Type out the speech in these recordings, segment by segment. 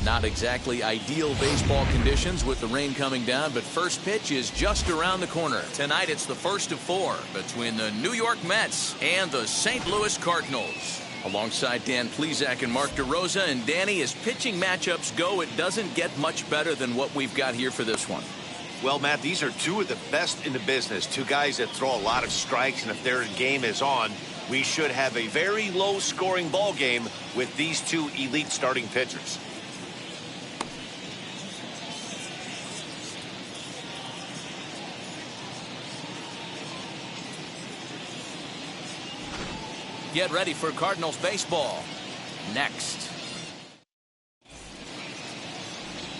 Not exactly ideal baseball conditions with the rain coming down, but first pitch is just around the corner. Tonight it's the first of 4 between the New York Mets and the St. Louis Cardinals. Alongside Dan Plesac and Mark DeRosa, and Danny, as pitching matchups go, it doesn't get much better than what we've got here for this one. Well, Matt, these are two of the best in the business. Two guys that throw a lot of strikes, and if their game is on, we should have a very low-scoring ball game with these two elite starting pitchers. Get ready for Cardinals baseball. Next.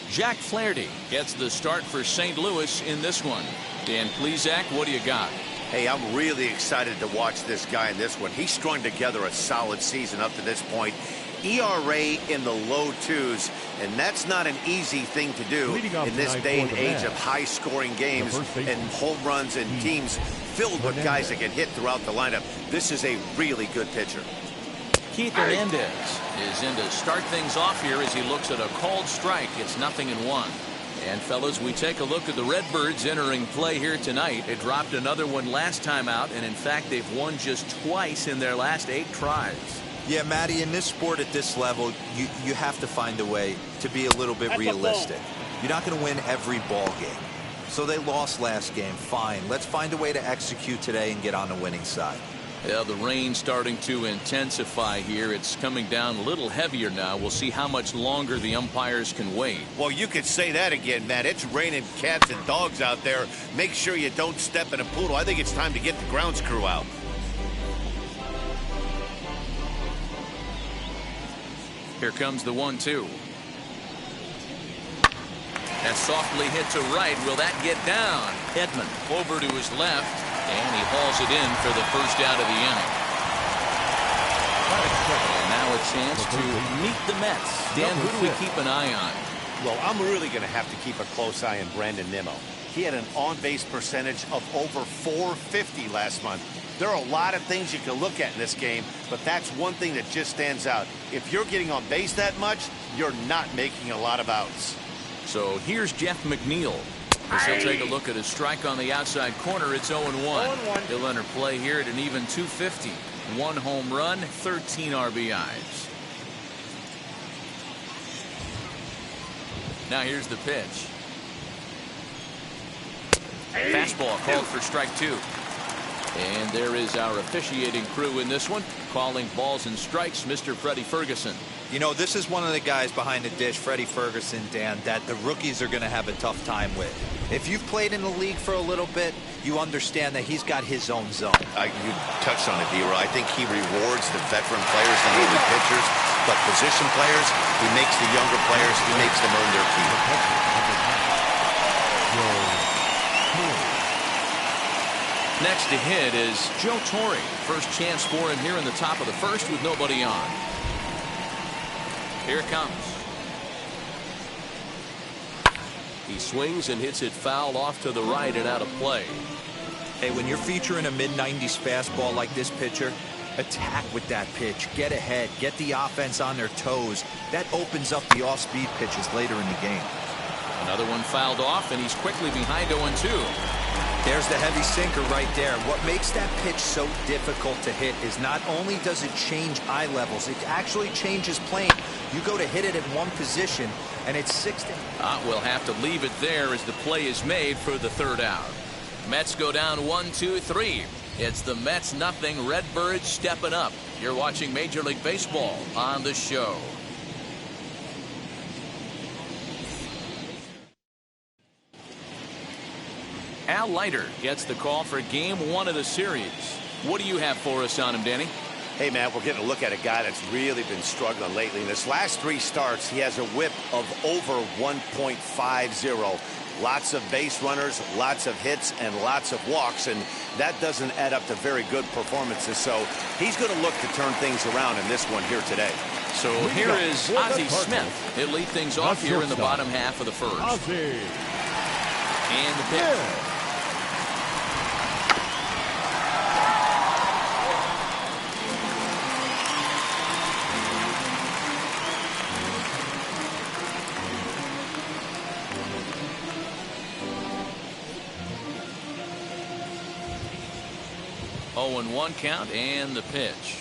Jack Flaherty gets the start for St. Louis in this one. Dan Plesac, what do you got? Hey, I'm really excited to watch this guy in this one. He's strung together a solid season up to this point. ERA in the low 2s, and that's not an easy thing to do in this day and age of high-scoring games and home runs and teams filled with guys that get hit throughout the lineup. This is a really good pitcher. Keith Hernandez is in to start things off here as he looks at a called strike. It's 0-1. And fellas, we take a look at the Redbirds entering play here tonight. They dropped another one last time out, and in fact they've won just twice in their last 8 tries. Yeah, Matty, in this sport at this level, you have to find a way to be a little bit realistic. You're not going to win every ball game. So they lost last game. Fine. Let's find a way to execute today and get on the winning side. Yeah, the rain starting to intensify here. It's coming down a little heavier now. We'll see how much longer the umpires can wait. Well, you could say that again, Matt. It's raining cats and dogs out there. Make sure you don't step in a poodle. I think it's time to get the grounds crew out. Here comes the 1-2. That softly hit to right. Will that get down? Edman over to his left, and he hauls it in for the first out of the inning. And now a chance to meet the Mets. Dan, who do we keep an eye on? Well, I'm really going to have to keep a close eye on Brandon Nemo. He had an on-base percentage of over .450 last month. There are a lot of things you can look at in this game, but that's one thing that just stands out. If you're getting on base that much, you're not making a lot of outs. So here's Jeff McNeil. As he'll take a look at his strike on the outside corner. It's 0-1. He'll enter play here at an even .250. 1 home run, 13 RBIs. Now here's the pitch. Fastball called for strike 2. And there is our officiating crew in this one, calling balls and strikes, Mr. Freddie Ferguson. You know, this is one of the guys behind the dish, Freddie Ferguson, Dan, that the rookies are going to have a tough time with. If you've played in the league for a little bit, you understand that he's got his own zone. You touched on it, D-Roy. I think he rewards the veteran players, the elite pitchers, but position players, he makes the younger players, he makes them earn their keep. Next to hit is Joe Torre. First chance for him here in the top of the first with nobody on. Here it comes. He swings and hits it foul off to the right and out of play. Hey, when you're featuring a mid-90s fastball like this pitcher, attack with that pitch. Get ahead. Get the offense on their toes. That opens up the off-speed pitches later in the game. Another one fouled off, and he's quickly behind 0-2. There's the heavy sinker right there. What makes that pitch so difficult to hit is not only does it change eye levels, it actually changes plane. You go to hit it in one position, and it's 60. We'll have to leave it there as the play is made for the third out. Mets go down 1-2-3. It's the Mets 0, Redbirds stepping up. You're watching Major League Baseball on the show. Al Leiter gets the call for game 1 of the series. What do you have for us on him, Danny? Hey, man, we're getting a look at a guy that's really been struggling lately. In his last 3 starts, he has a whip of over 1.50. Lots of base runners, lots of hits, and lots of walks, and that doesn't add up to very good performances. So he's going to look to turn things around in this one here today. So here is Ozzie Smith. He'll lead things off here in the bottom half of the first. Ozzie. And the pitch. 0-1 count and the pitch.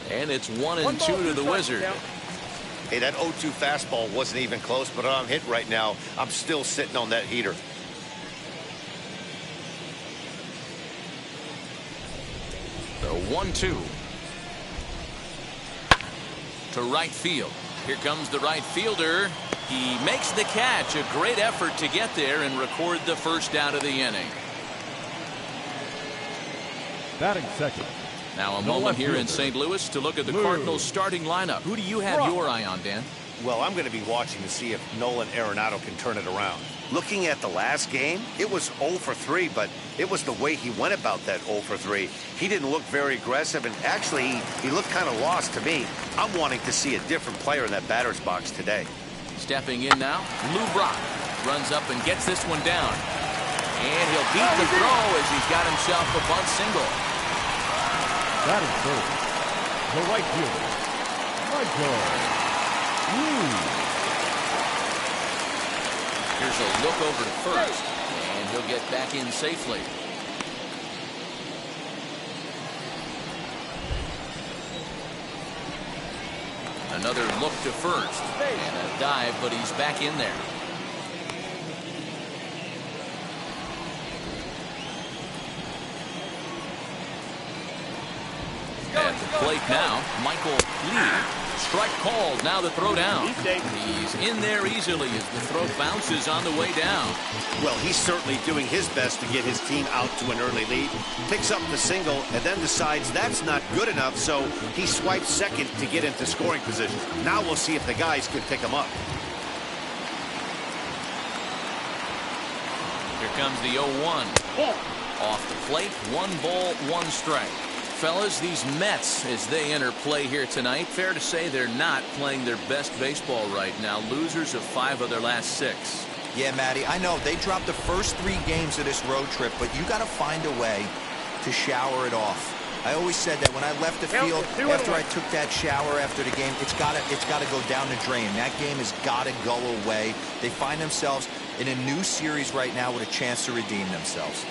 And it's 1-2 to the Wizard. Hey, that 0-2 fastball wasn't even close, but I'm hit right now. I'm still sitting on that heater. The 1-2 to right field. Here comes the right fielder. He makes the catch. A great effort to get there and record the first out of the inning. Batting second. Now a moment here in St. Louis to look at the Cardinals starting lineup. Who do you have your eye on, Dan? Well, I'm going to be watching to see if Nolan Arenado can turn it around. Looking at the last game, it was 0 for 3, but it was the way he went about that 0 for 3. He didn't look very aggressive, and actually, he looked kind of lost to me. I'm wanting to see a different player in that batter's box today. Stepping in now, Lou Brock runs up and gets this one down. And he'll beat the throw as he's got himself a bunt single. Batting third, the right fielder, Michael. Here's a look over to first, and he'll get back in safely. Another look to first, and a dive, but he's back in there. At the plate now, Michael Lee. Strike called. Now the throw down. He's in there easily as the throw bounces on the way down. Well, he's certainly doing his best to get his team out to an early lead. Picks up the single and then decides that's not good enough, so he swipes second to get into scoring position. Now we'll see if the guys can pick him up. Here comes the 0-1. Off the plate, 1 ball, 1 strike. Fellas, these Mets, as they enter play here tonight, fair to say they're not playing their best baseball right now. Losers of 5 of their last 6. Yeah, Matty, I know they dropped the first 3 games of this road trip, but you got to find a way to shower it off. I always said that when I left the field after I took that shower after the game, it's got to go down the drain. That game has got to go away. They find themselves in a new series right now with a chance to redeem themselves.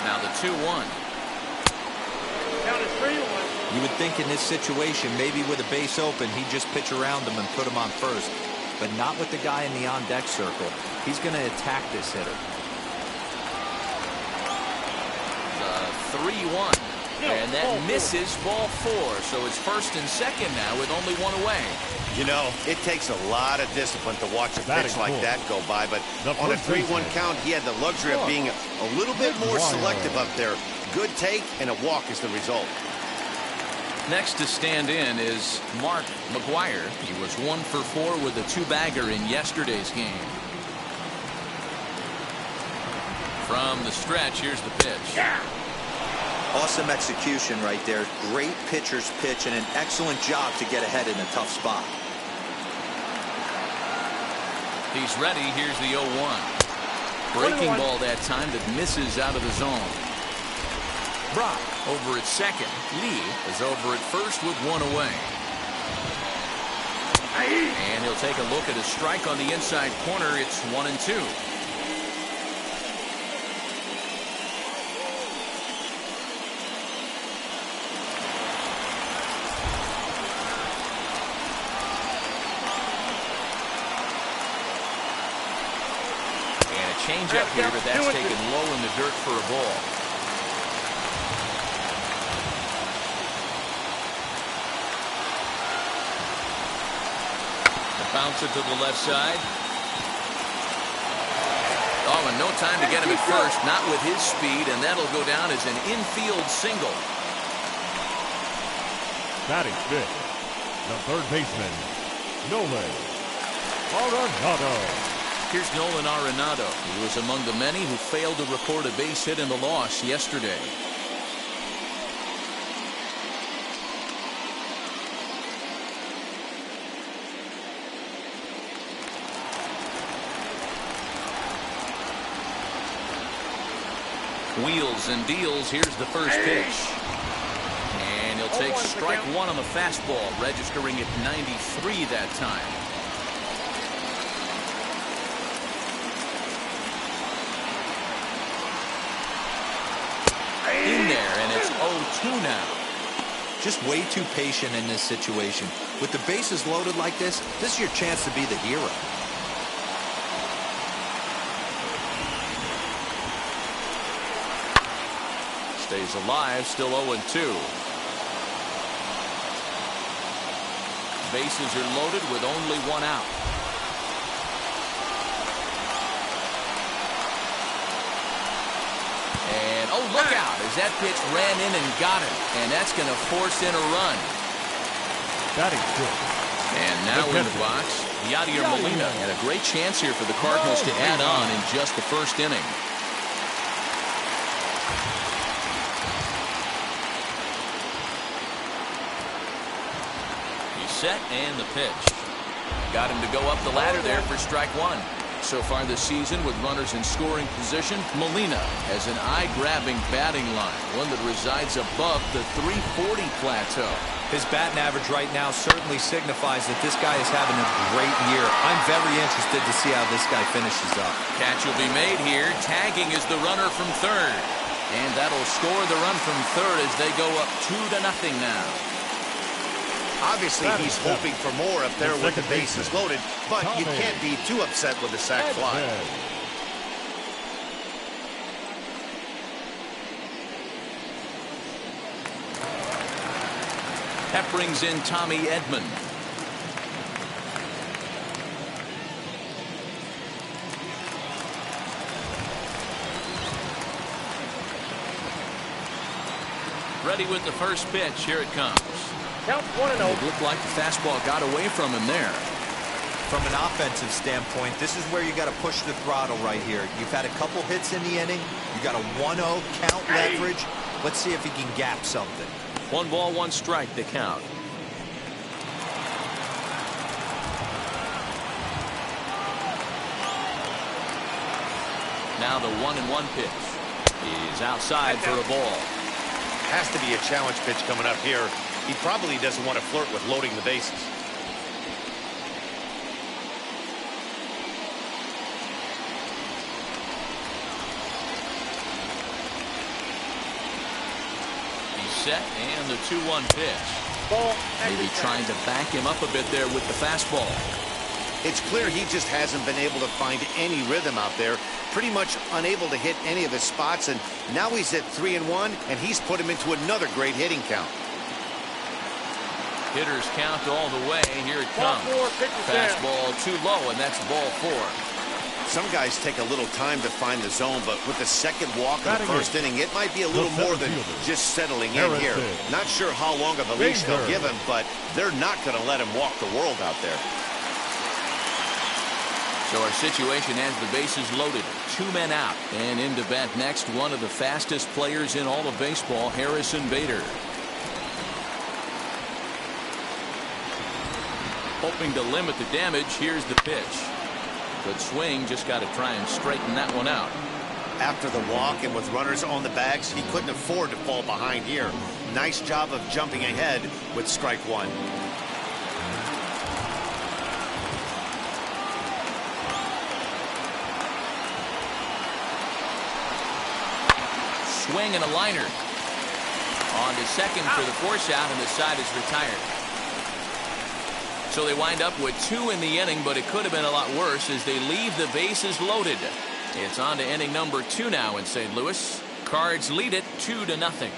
Now the 2-1. Count is 3-1. You would think in this situation, maybe with a base open, he'd just pitch around him and put him on first. But not with the guy in the on-deck circle. He's going to attack this hitter. The 3-1. And that misses ball 4. So it's first and second now with only 1 away. You know, it takes a lot of discipline to watch a pitch like that go by, but on a 3-1 count, he had the luxury of being a little bit more selective up there. Good take, and a walk is the result. Next to stand in is Mark McGwire. He was 1 for 4 with a 2-bagger in yesterday's game. From the stretch, here's the pitch. Awesome execution right there. Great pitcher's pitch and an excellent job to get ahead in a tough spot. He's ready. Here's the 0-1. Breaking ball that time that misses out of the zone. Brock over at second. Lee is over at first with 1 away. And he'll take a look at a strike on the inside corner. It's 1-2. Change up here, but that's taken low in the dirt for a ball. The bouncer to the left side. Oh, and no time to get him at first, not with his speed, and that'll go down as an infield single. Batting fifth, the third baseman, Nolan Arenado. Here's Nolan Arenado. He was among the many who failed to record a base hit in the loss yesterday. Wheels and deals. Here's the first pitch. And he'll take strike one on the fastball, registering at 93 that time. In there, and it's 0-2 now. Just way too patient in this situation. With the bases loaded like this is your chance to be the hero. Stays alive, still 0-2. Bases are loaded with only one out. And oh, look out as that pitch ran in and got him. And that's going to force in a run. That is good. And now in the box, Yadier Molina had a great chance here for the Cardinals to add on in just the first inning. Set and the pitch. Got him to go up the ladder there for strike one. So far this season, with runners in scoring position, Molina has an eye-grabbing batting line, one that resides above the 340 plateau. His batting average right now certainly signifies that this guy is having a great year. I'm very interested to see how this guy finishes up. Catch will be made here. Tagging is the runner from third. And that'll score the run from third as they go up 2-0 now. Obviously, he's hoping for more up there with the bases loaded, but you can't be too upset with the sac fly. That brings in Tommy Edman. Ready with the first pitch. Here it comes. Count 1-0. It looked like the fastball got away from him there. From an offensive standpoint, this is where you got to push the throttle right here. You've had a couple hits in the inning. You got a 1-0 count leverage. Let's see if he can gap something. 1 ball, 1 strike, the count. Now the 1-1 pitch is outside for a ball. Has to be a challenge pitch coming up here. He probably doesn't want to flirt with loading the bases. He's set, and the 2-1 pitch. Maybe trying to back him up a bit there with the fastball. It's clear he just hasn't been able to find any rhythm out there. Pretty much unable to hit any of his spots, and now he's at 3-1, and he's put him into another great hitting count. Hitters count all the way. Here it comes. Fastball too low, and that's ball 4. Some guys take a little time to find the zone, but with the second walk in the first inning, it might be a little more than just settling in here. Not sure how long of a leash they'll give him, but they're not going to let him walk the world out there. So our situation has the bases loaded, 2 men out, and in to bat next, one of the fastest players in all of baseball, Harrison Bader. Hoping to limit the damage. Here's the pitch. Good swing, just got to try and straighten that one out. After the walk and with runners on the bags, he couldn't afford to fall behind here. Nice job of jumping ahead with strike 1. Swing and a liner. On to second for the force out, and the side is retired. So they wind up with 2 in the inning, but it could have been a lot worse as they leave the bases loaded. It's on to inning number 2 now in St. Louis. Cards lead it 2-0.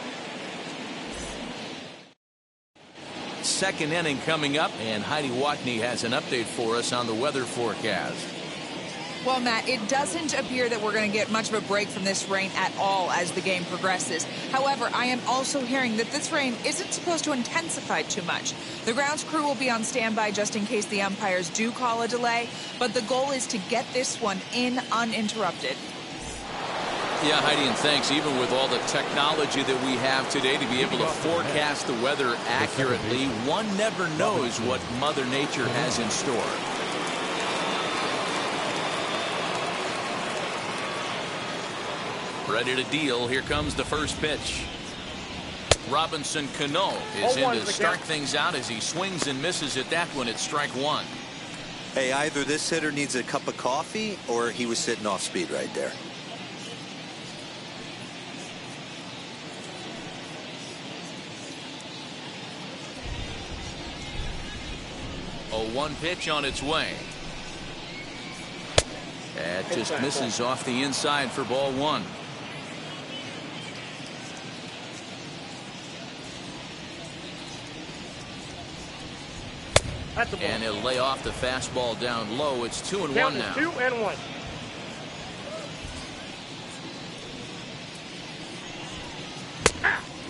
Second inning coming up, and Heidi Watney has an update for us on the weather forecast. Well, Matt, it doesn't appear that we're going to get much of a break from this rain at all as the game progresses. However, I am also hearing that this rain isn't supposed to intensify too much. The grounds crew will be on standby just in case the umpires do call a delay, but the goal is to get this one in uninterrupted. Yeah, Heidi, and thanks. Even with all the technology that we have today to be able to forecast the weather accurately, one never knows what Mother Nature has in store. Ready to deal. Here comes the first pitch. Robinson Cano is in to start things out as he swings and misses at that one. It's strike one. Hey, either this hitter needs a cup of coffee or he was sitting off speed right there. A 1 pitch on its way. That just misses off the inside for ball one. And he'll lay off the fastball down low. It's 2-1 now. 2-1.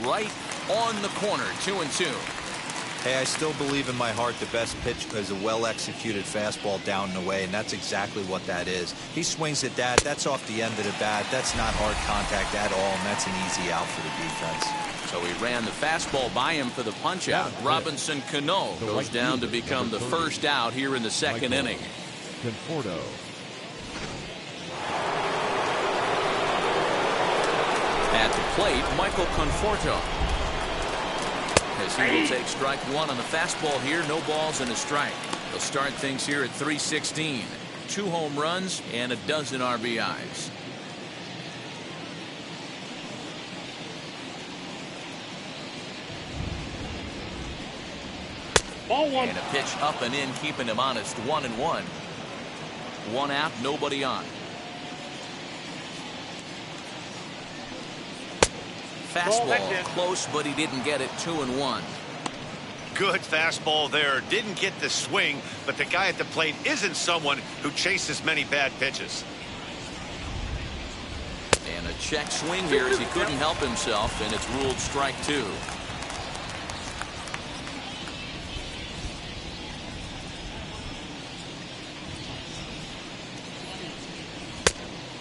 Right on the corner. 2-2. Hey, I still believe in my heart the best pitch is a well-executed fastball down and away, and that's exactly what that is. He swings at that. That's off the end of the bat. That's not hard contact at all, and that's an easy out for the defense. So he ran the fastball by him for the punch-out. Robinson Cano goes down to become the first out here in the second inning. Conforto. At the plate, Michael Conforto. As he will take strike one on the fastball here. No balls and a strike. They'll start things here at 316. 2 home runs and a dozen RBIs. Ball one. And a pitch up and in, keeping him honest. 1-1. 1 out, nobody on. Fastball close, but he didn't get it. 2-1. Good fastball there. Didn't get the swing, but the guy at the plate isn't someone who chases many bad pitches. And a check swing here as he couldn't help himself, and it's ruled strike 2.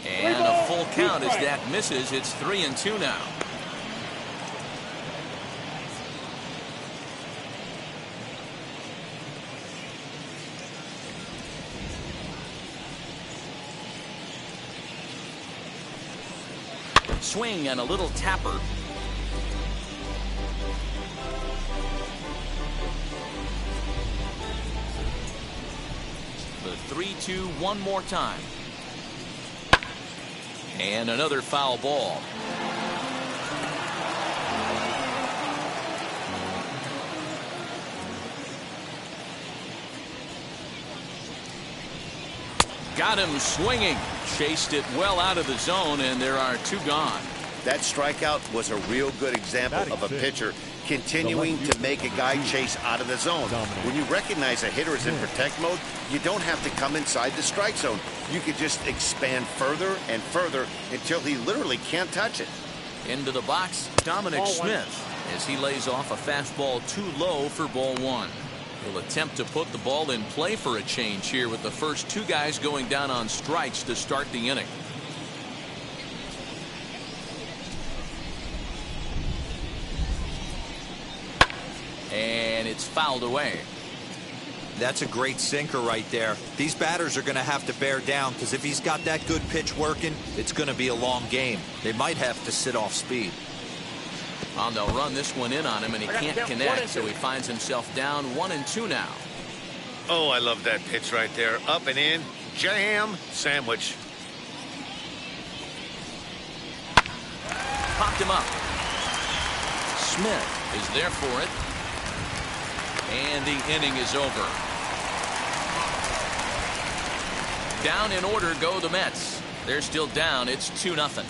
And a full count as that misses. It's 3-2 now. Swing and a little tapper. The 3-2 one more time. And another foul ball. Got him swinging. Chased it well out of the zone, and there are 2 gone. That strikeout was a real good example of a pitcher continuing to make a guy chase out of the zone. When you recognize a hitter is in protect mode, you don't have to come inside the strike zone. You can just expand further and further until he literally can't touch it. Into the box, Dominic Smith, as he lays off a fastball too low for ball one. He'll attempt to put the ball in play for a change here with the first 2 guys going down on strikes to start the inning. And it's fouled away. That's a great sinker right there. These batters are going to have to bear down, because if he's got that good pitch working, it's going to be a long game. They might have to sit off speed. And they'll run this one in on him, and he can't connect, so he finds himself down 1-2 now. Oh, I love that pitch right there. Up and in, jam, sandwich. Popped him up. Smith is there for it. And the inning is over. Down in order go the Mets. They're still down. It's 2-0.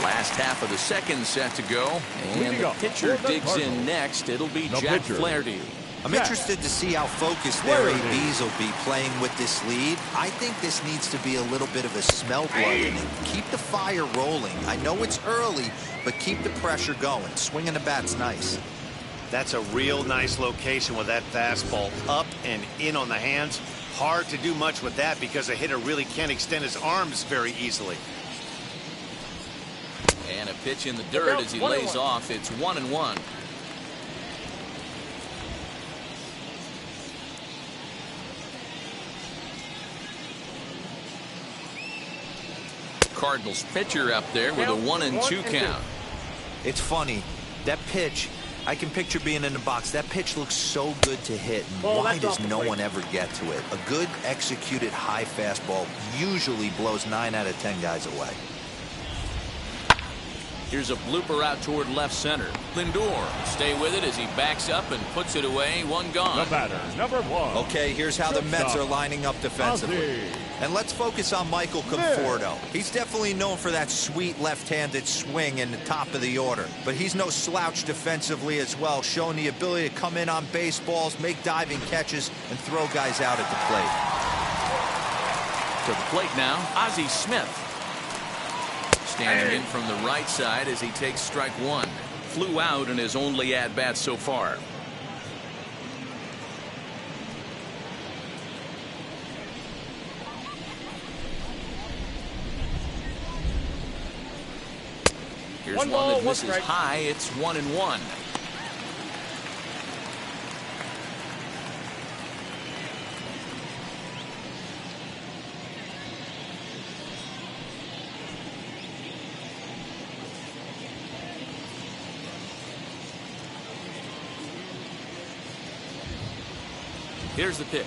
Last half of the second set to go, and the pitcher digs in next. It'll be Jack Flaherty. I'm interested to see how focused their ABs will be playing with this lead. I think this needs to be a little bit of a smell blood inning. Keep the fire rolling. I know it's early, but keep the pressure going. Swinging the bat's nice. That's a real nice location with that fastball up and in on the hands. Hard to do much with that because a hitter really can't extend his arms very easily. And a pitch in the dirt as he lays off. It's 1-1. Cardinals pitcher up there with a 1-2 count. It's funny, that pitch, I can picture being in the box. That pitch looks so good to hit, and why does no one ever get to it? A good executed high fastball usually blows 9 out of 10 guys away. Here's a blooper out toward left center. Lindor stay with it as he backs up and puts it away. One gone. The batter, number 1. Okay, here's how the Mets are lining up defensively. And let's focus on Michael Conforto. He's definitely known for that sweet left-handed swing in the top of the order. But he's no slouch defensively as well, showing the ability to come in on baseballs, make diving catches, and throw guys out at the plate. To the plate now, Ozzie Smith. Standing in from the right side as he takes strike 1. Flew out in his only at-bat so far. Here's one that misses high. It's 1-1. Here's the pitch.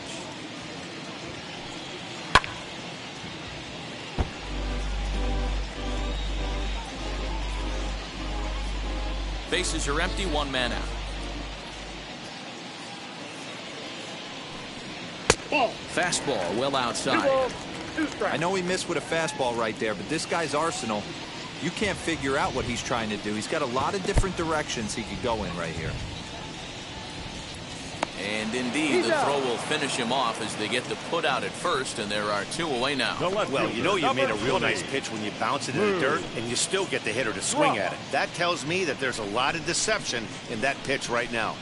Bases are empty, 1 man out. Fastball well outside. I know he missed with a fastball right there, but this guy's arsenal, you can't figure out what he's trying to do. He's got a lot of different directions he could go in right here. And indeed, the throw will finish him off as they get the put out at first, and there are 2 away now. Well, you know you made a real nice pitch when you bounce it in the dirt, and you still get the hitter to swing at it. That tells me that there's a lot of deception in that pitch right now.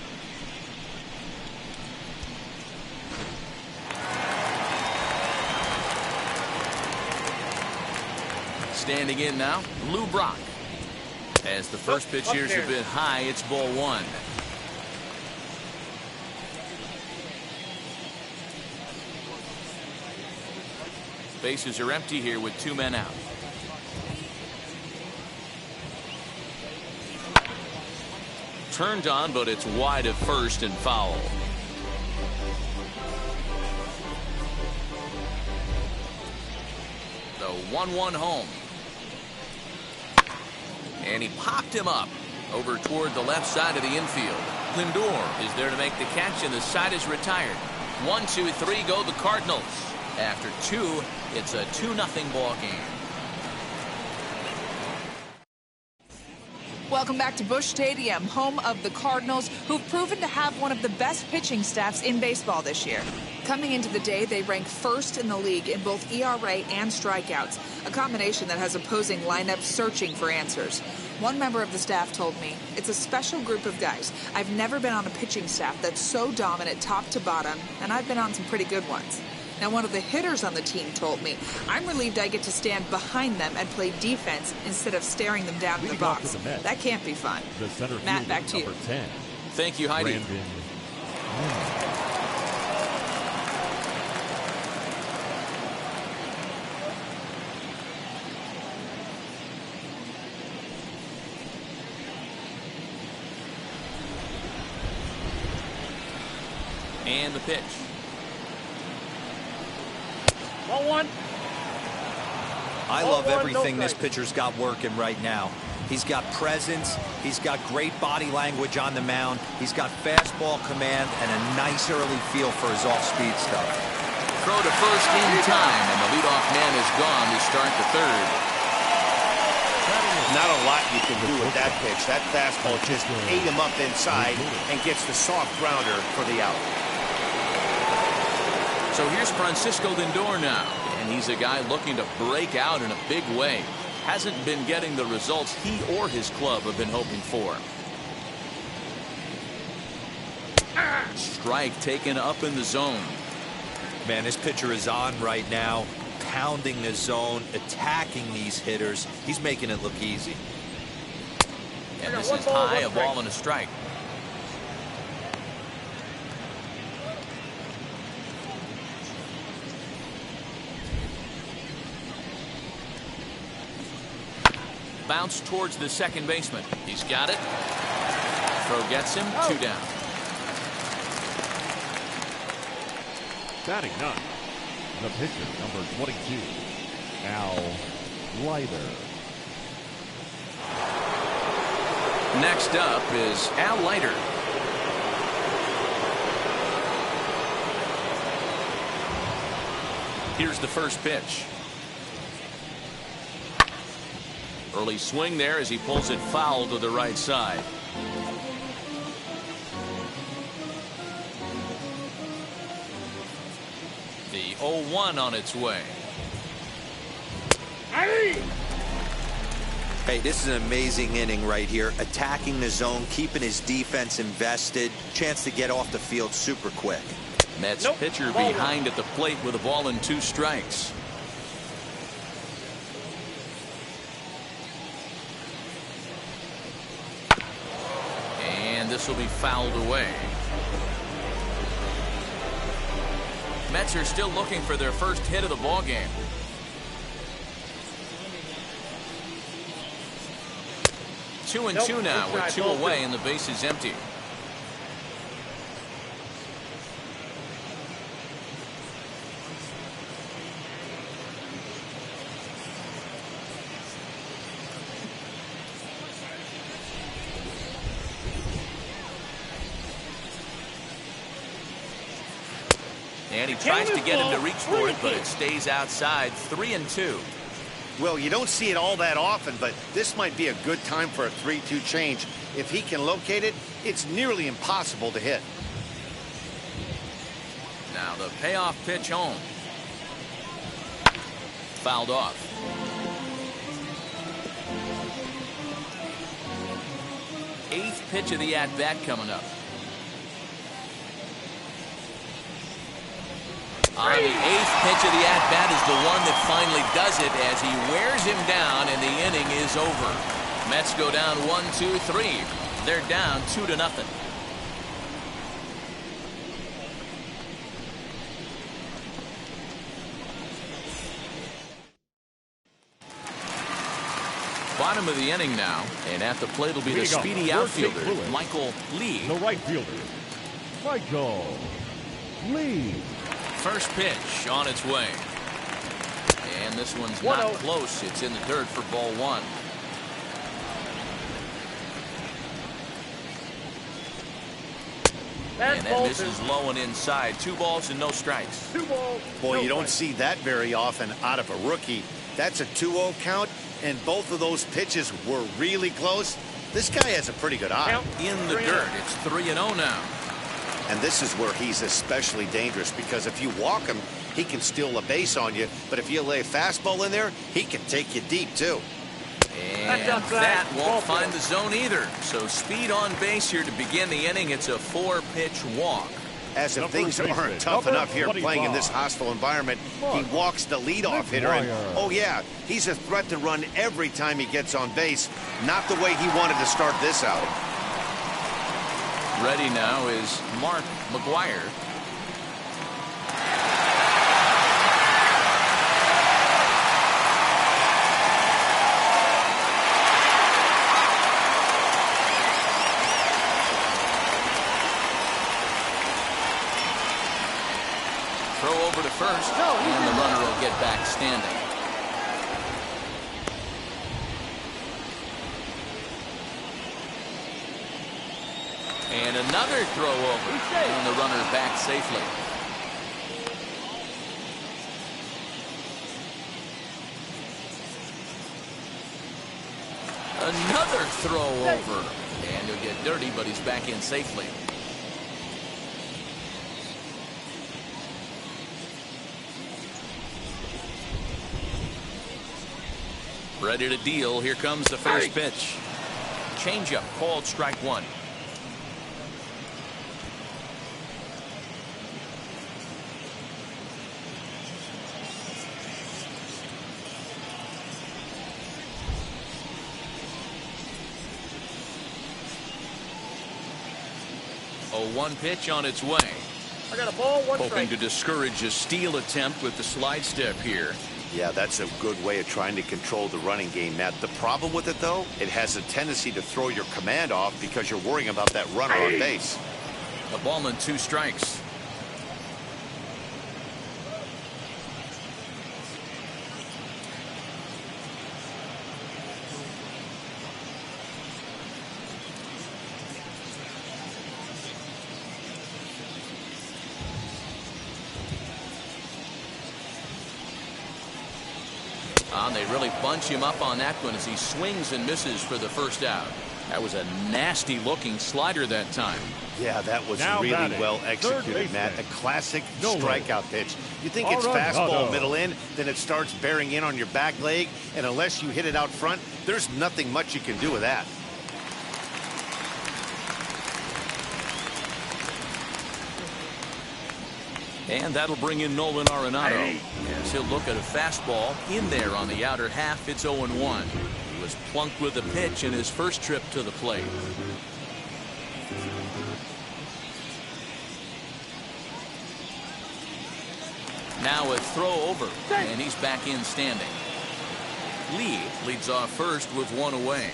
Standing in now, Lou Brock. As the first pitch here's a bit high, it's ball 1. Bases are empty here with 2 men out. Turned on, but it's wide of first and foul. The 1-1 home. And he popped him up over toward the left side of the infield. Lindor is there to make the catch, and the side is retired. 1, 2, 3 go the Cardinals. After 2, it's a 2-0 ball game. Welcome back to Busch Stadium, home of the Cardinals, who've proven to have one of the best pitching staffs in baseball this year. Coming into the day, they rank first in the league in both ERA and strikeouts, a combination that has opposing lineups searching for answers. One member of the staff told me, "It's a special group of guys. I've never been on a pitching staff that's so dominant top to bottom, and I've been on some pretty good ones." Now, one of the hitters on the team told me, "I'm relieved I get to stand behind them and play defense instead of staring them down in the box. That can't be fun." Matt, back to you. 10. Thank you, Heidi. And the pitch. 1-1. I love everything this pitcher's got working right now. He's got presence. He's got great body language on the mound. He's got fastball command and a nice early feel for his off-speed stuff. Throw to first in time, and the leadoff man is gone to start the third. Not a lot you can do with that pitch. That fastball just ate him up inside and gets the soft grounder for the out. So here's Francisco Lindor now, and he's a guy looking to break out in a big way. Hasn't been getting the results he or his club have been hoping for. Strike taken up in the zone. Man, this pitcher is on right now, pounding the zone, attacking these hitters. He's making it look easy. And this is high, a ball and a strike. Bounce towards the second baseman. He's got it. Throw gets him. 2 down. Batting ninth, the pitcher, number 22, Al Leiter. Next up is Al Leiter. Here's the first pitch. Early swing there as he pulls it foul to the right side. The 0-1 on its way. Hey, this is an amazing inning right here. Attacking the zone, keeping his defense invested. Chance to get off the field super quick. Mets pitcher behind at the plate with a ball and 2 strikes. And this will be fouled away. Mets are still looking for their first hit of the ball game. Two and two now with 2 away and the base is empty. And he tries to get him to reach for it, but it stays outside. 3 and 2. Well, you don't see it all that often, but this might be a good time for a 3-2 change. If he can locate it, it's nearly impossible to hit. Now the payoff pitch home. Fouled off. Eighth pitch of the at-bat coming up. On the 8th pitch of the at-bat is the one that finally does it as he wears him down and the inning is over. Mets go down 1-2-3. They're down 2-0. Bottom of the inning now, and at the plate will be the speedy outfielder, Michael Lee. The right fielder, Michael Lee. First pitch on its way. And this one's not close. It's in the dirt for ball 1. And then this is low and inside. 2 balls and no strikes. 2 balls. Boy, you don't see that very often out of a rookie. That's a 2-0 count, and both of those pitches were really close. This guy has a pretty good eye. In the dirt, it's 3-0 now. And this is where he's especially dangerous, because if you walk him, he can steal a base on you. But if you lay a fastball in there, he can take you deep, too. And that won't find the zone either. So speed on base here to begin the inning. It's a 4-pitch walk. As if things aren't tough enough here playing in this hostile environment, he walks the leadoff hitter. And, oh, yeah, he's a threat to run every time he gets on base. Not the way he wanted to start this outing. Ready now is Mark McGuire. Throw over to first, and the runner will get back standing. And another throw over, and the runner back safely. Another throw over. And he'll get dirty, but he's back in safely. Ready to deal. Here comes the first pitch. Changeup called strike one. A 1 pitch on its way. I got a ball, one hoping strike. to discourage a steal attempt with the slide step here. Yeah, that's a good way of trying to control the running game, Matt. The problem with it, though, it has a tendency to throw your command off because you're worrying about that runner on base. A ball and 2 strikes. They really bunch him up on that one as he swings and misses for the first out. That was a nasty looking slider that time. Yeah, that was Now really batting, well third executed, Matt. A baseman. classic No strikeout pitch. You think it's Hernandez. fastball middle in, then it starts bearing in on your back leg, and unless you hit it out front, there's nothing much you can do with that. And that'll bring in Nolan Arenado as he'll look at a fastball in there on the outer half. It's 0-1. He was plunked with a pitch in his first trip to the plate. Now a throw over, and he's back in standing. Lee leads off first with 1 away.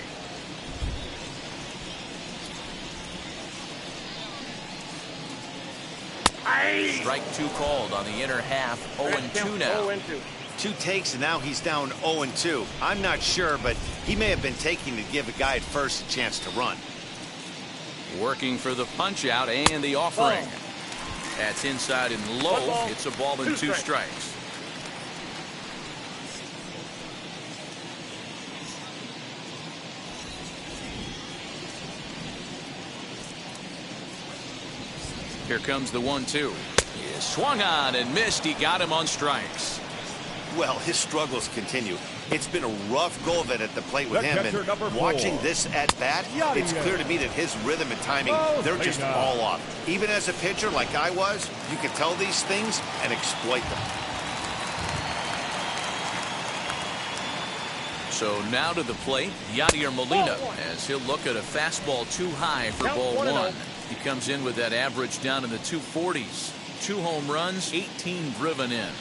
Strike 2 called on the inner half. 0-2 now. 0-2. 2 takes, and now he's down 0-2. I'm not sure, but he may have been taking to give a guy at first a chance to run. Working for the punch out and the offering. That's inside and low. It's a ball and 2 strikes. Here comes the 1-2. He swung on and missed. He got him on strikes. Well, his struggles continue. It's been a rough go of it at the plate with The him, catcher, number and 4. watching this at bat, it's clear to me that his rhythm and timing, they're just all off. Even as a pitcher like I was, you can tell these things and exploit them. So now to the plate, Yadier Molina, as he'll look at a fastball too high for ball 1. He comes in with that average down in the 240s. 2 home runs, 18 driven in.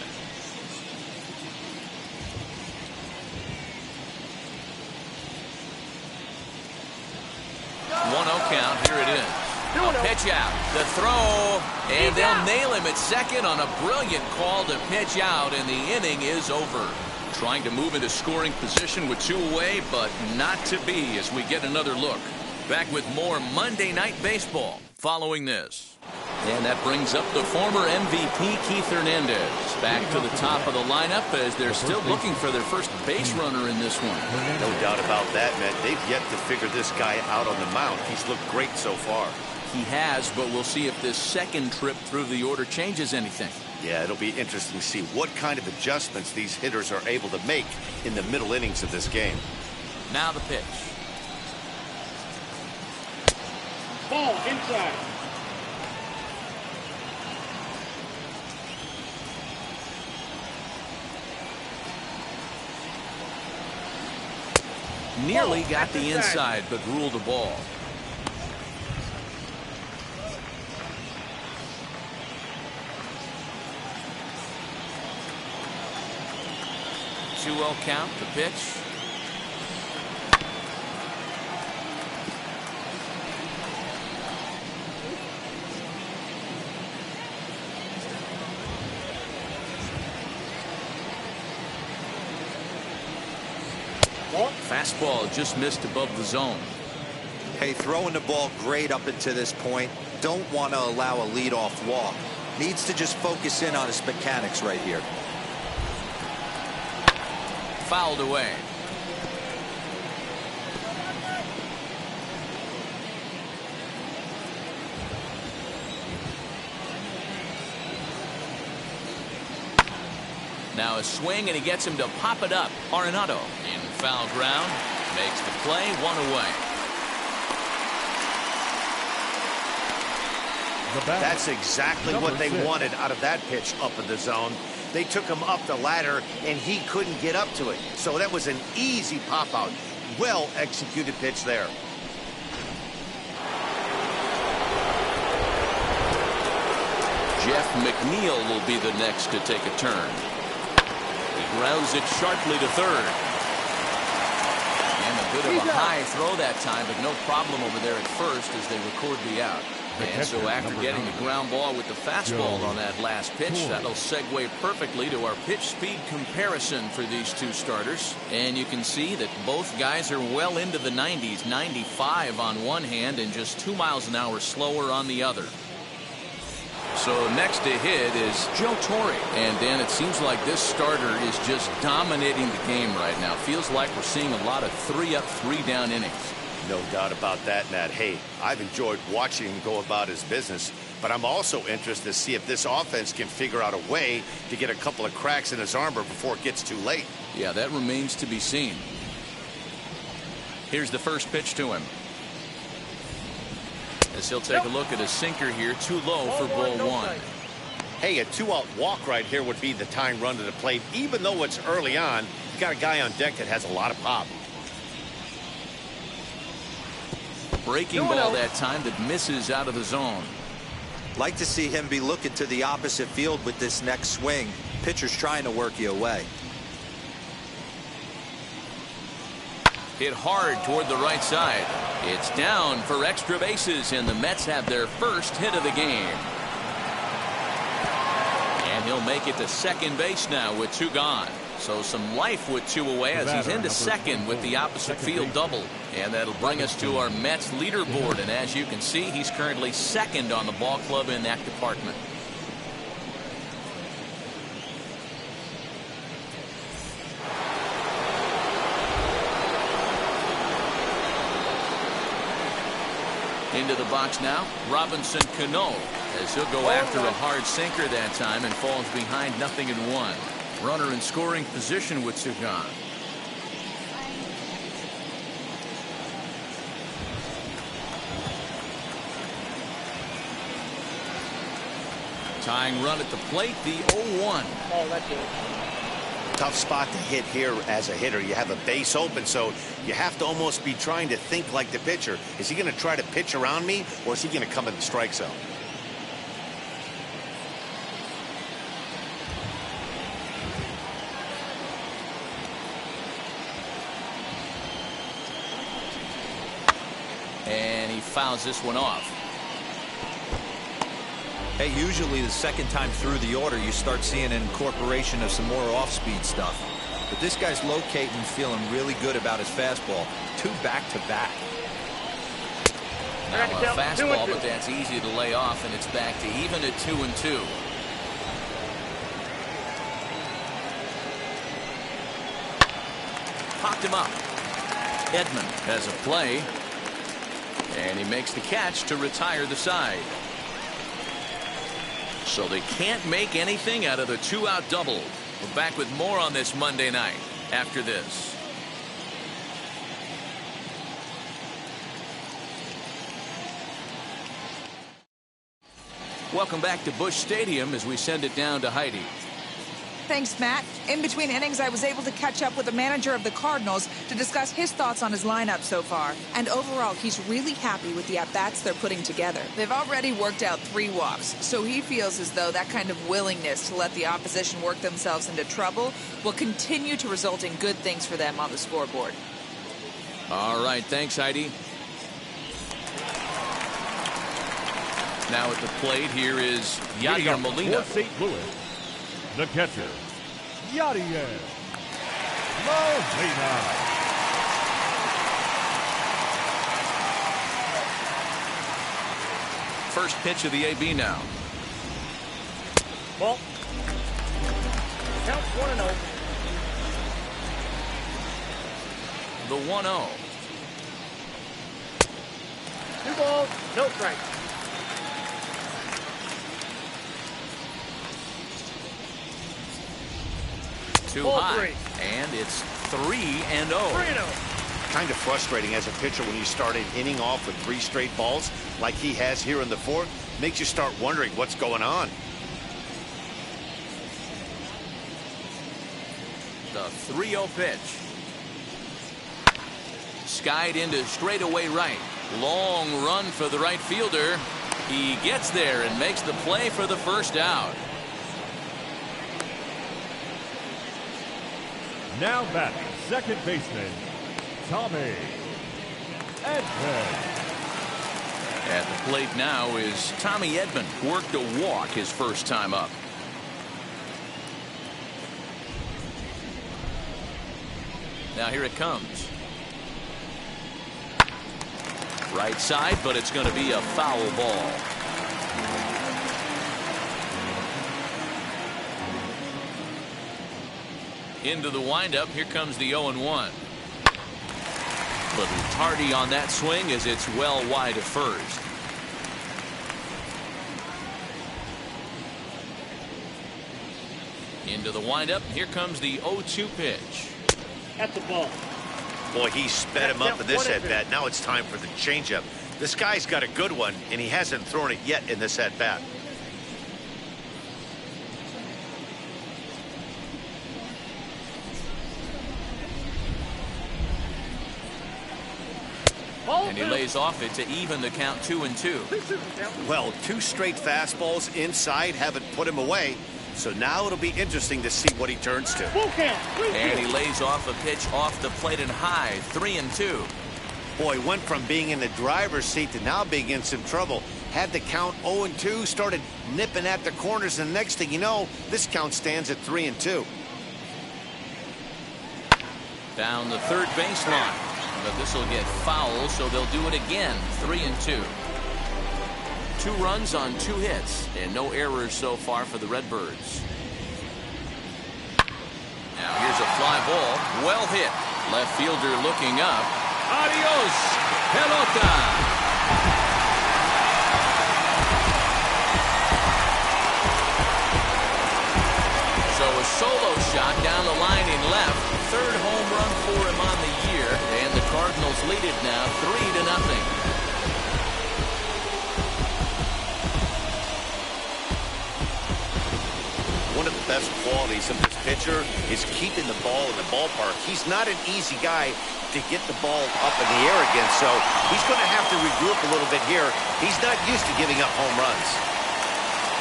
1-0 count. Here it is. A pitch out. The throw. And they'll nail him at second on a brilliant call to pitch out, and the inning is over. Trying to move into scoring position with 2 away, but not to be as we get another look. Back with more Monday Night Baseball following this. And that brings up the former MVP Keith Hernandez back to the top of the lineup as they're still looking for their first base runner in this one. No doubt about that, man. They've yet to figure this guy out on the mound. He's looked great so far. He has, but we'll see if this second trip through the order changes anything. Yeah, it'll be interesting to see what kind of adjustments these hitters are able to make in the middle innings of this game. Now the pitch. Ball inside. Nearly got the inside, but ruled the ball. Two-0 count, the pitch. Fastball just missed above the zone. Hey, throwing the ball great up until this point. Don't want to allow a leadoff walk. Needs to just focus in on his mechanics right here. Fouled away. Now a swing, and he gets him to pop it up. Hernandez in foul ground. Makes the play, 1 away. That's exactly what they wanted out of that pitch up in the zone. They took him up the ladder, and he couldn't get up to it. So that was an easy pop-out. Well-executed pitch there. Jeff McNeil will be the next to take a turn. He grounds it sharply to third. And a bit of a high throw that time, but no problem over there at first as they record the out. And so after getting the ground ball with the fastball on that last pitch, that'll segue perfectly to our pitch speed comparison for these two starters. And you can see that both guys are well into the 90s, 95 on one hand and just 2 miles an hour slower on the other. So next to hit is Joe Torre. And Dan, it seems like this starter is just dominating the game right now. Feels like we're seeing a lot of 3-up, 3-down innings. No doubt about that, Nat. Hey, I've enjoyed watching him go about his business, but I'm also interested to see if this offense can figure out a way to get a couple of cracks in his armor before it gets too late. Yeah, that remains to be seen. Here's the first pitch to him. As he'll take a look at a sinker here, too low for ball 1. Hey, a 2-out walk right here would be the tying run to the plate. Even though it's early on, you got a guy on deck that has a lot of pop. Breaking ball that time that misses out of the zone. Like to see him be looking to the opposite field with this next swing. Pitcher's trying to work you away. Hit hard toward the right side. It's down for extra bases, and the Mets have their first hit of the game. And he'll make it to second base now with 2 gone. So some life with 2 away as he's into second with the opposite field double. And that'll bring us to our Mets leaderboard. And as you can see, he's currently second on the ball club in that department. Into the box now, Robinson Cano, as he'll go after a hard sinker that time and falls behind 0-1. Runner in scoring position with 2 gone. Tying run at the plate, the 0-1. Oh, that's it. Tough spot to hit here as a hitter. You have a base open, so you have to almost be trying to think like the pitcher. Is he going to try to pitch around me, or is he going to come in the strike zone? And he fouls this one off. Hey, usually the second time through the order, you start seeing an incorporation of some more off-speed stuff. But this guy's locating, feeling really good about his fastball. 2 back-to-back. Now a fastball, but that's easy to lay off, and it's back to even at 2-2. Popped him up. Edman has a play. And he makes the catch to retire the side. So they can't make anything out of the 2-out double. We're back with more on this Monday night after this. Welcome back to Busch Stadium as we send it down to Heidi. Thanks, Matt. In between innings, I was able to catch up with the manager of the Cardinals to discuss his thoughts on his lineup so far. And overall, he's really happy with the at-bats they're putting together. They've already worked out 3 walks, so he feels as though that kind of willingness to let the opposition work themselves into trouble will continue to result in good things for them on the scoreboard. All right, thanks, Heidi. Now at the plate, here is Yadier Molina. For St. Louis, the catcher, Yadier Molina. First pitch of the AB now. Ball. Count 1-0. The 1-0. 2 balls, no strikes. Too Ball high. 3. And it's 3-0. 3-0. Kind of frustrating as a pitcher when you start an inning off with 3 straight balls like he has here in the 4th. Makes you start wondering what's going on. The 3-0 pitch. Skied into straightaway right. Long run for the right fielder. He gets there and makes the play for the first out. Now batting, second baseman, Tommy Edman. At the plate now is Tommy Edman. Worked a walk his first time up. Now here it comes. Right side, but it's going to be a foul ball. Into the windup. Here comes the 0-1. Little tardy on that swing as it's well wide of first. Into the windup. Here comes the 0-2 pitch. At the ball. Boy, he sped him up in this at-bat. Now it's time for the changeup. This guy's got a good one, and he hasn't thrown it yet in this at-bat. And he lays off it to even the count 2-2. Well, 2 straight fastballs inside haven't put him away. So now it'll be interesting to see what he turns to. Full count. And he lays off a pitch off the plate and high. 3-2. Boy, went from being in the driver's seat to now being in some trouble. Had the count 0-2, started nipping at the corners, and the next thing you know, this count stands at 3-2. Down the third baseline. But this will get foul, so they'll do it again. 3-2. 2 runs on 2 hits, and no errors so far for the Redbirds. Now here's a fly ball. Well hit. Left fielder looking up. Adios, pelota. So a solo shot down the line in left. 3rd home run for him on the year, and the Cardinals lead it now 3-0. One of the best qualities of this pitcher is keeping the ball in the ballpark. He's not an easy guy to get the ball up in the air again, so he's going to have to regroup a little bit here. He's not used to giving up home runs.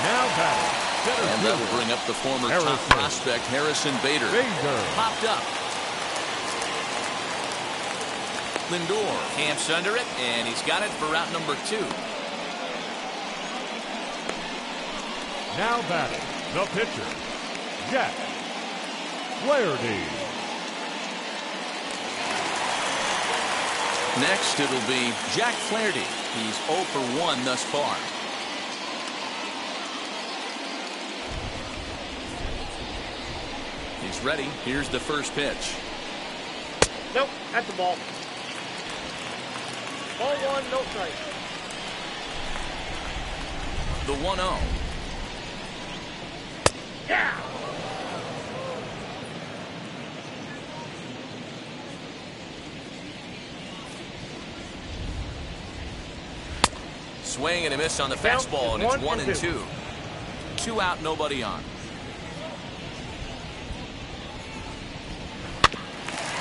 Now batting, center And fielder, that'll bring up the former top Harrison. prospect Harrison Bader. Popped up. Lindor camps under it, and he's got it for route number 2. Now batting, the pitcher, Jack Flaherty. Next, it'll be Jack Flaherty. He's 0 for 1 thus far. He's ready. Here's the first pitch. Nope. At the ball. Ball 1, no strike. The 1-0. Yeah. Swing and a miss on the fastball, and it's 1-2. 2 out, nobody on.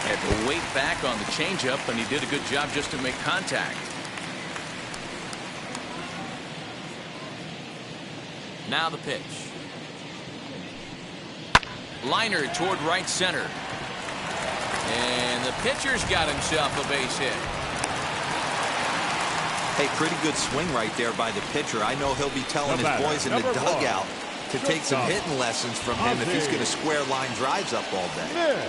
Had to wait back on the changeup, and he did a good job just to make contact. Now the pitch. Liner toward right center. And the pitcher's got himself a base hit. Hey, pretty good swing right there by the pitcher. I know he'll be telling his boys in the dugout to take some hitting lessons from him if he's going to square line drives up all day.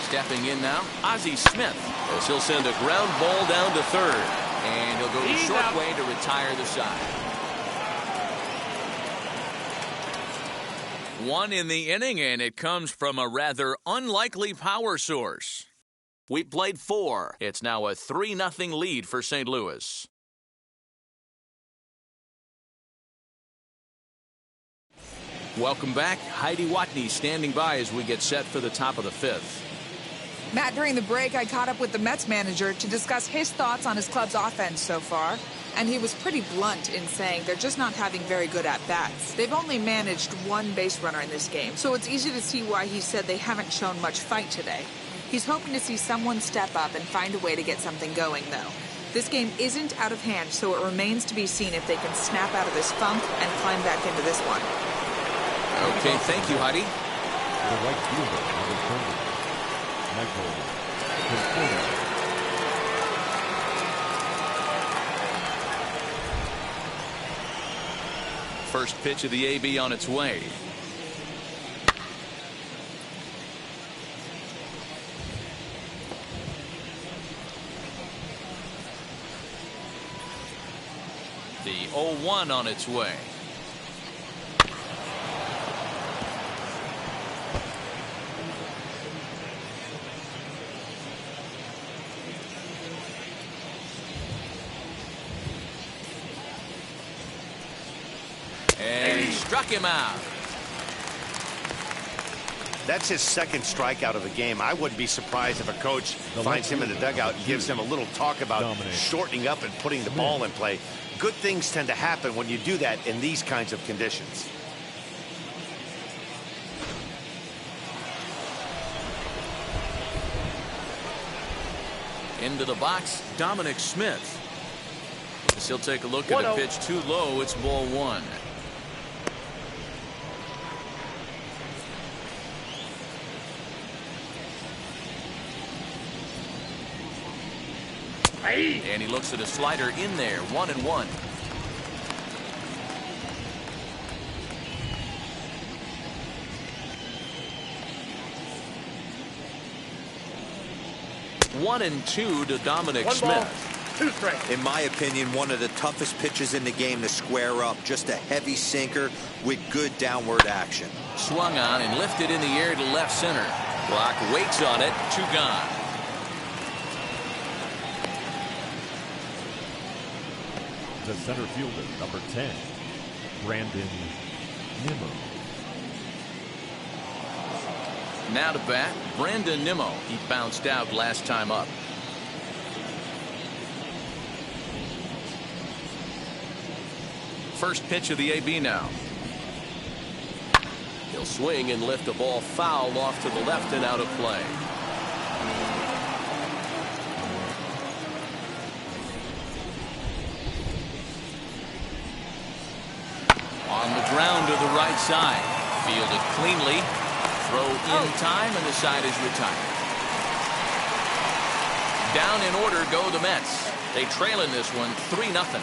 Stepping in now, Ozzie Smith, as he'll send a ground ball down to third. And he'll go the short way to retire the side. 1 in the inning, and it comes from a rather unlikely power source. We played 4. It's now a 3-0 lead for St. Louis. Welcome back. Heidi Watney standing by as we get set for the top of the fifth. Matt, during the break, I caught up with the Mets manager to discuss his thoughts on his club's offense so far. And he was pretty blunt in saying they're just not having very good at-bats. They've only managed one base runner in this game, so it's easy to see why he said they haven't shown much fight today. He's hoping to see someone step up and find a way to get something going, though. This game isn't out of hand, so it remains to be seen if they can snap out of this funk and climb back into this one. Okay, thank you, Heidi. The right fielder, number 30, Michael Conforto. First pitch of the AB on its way. The 0-1 on its way. And he struck him out. That's his second strikeout of the game. I wouldn't be surprised if a coach finds him in the dugout and gives him a little talk about shortening up and putting the ball in play. Good things tend to happen when you do that in these kinds of conditions. Into the box, Dominic Smith. As he'll take a look at a pitch too low. It's ball one. And he looks at a slider in there. 1-1. One and two to Dominic Smith. 2 strikes. In my opinion, one of the toughest pitches in the game to square up. Just a heavy sinker with good downward action. Swung on and lifted in the air to left center. Block waits on it. 2 gone. The center fielder, number 10, Brandon Nemo. Now to bat, Brandon Nemo. He bounced out last time up. First pitch of the AB now. He'll swing and lift a ball foul off to the left and out of play. On the ground to the right side. Fielded cleanly. Throw in time, and the side is retired. Down in order go the Mets. They trail in this one 3-0.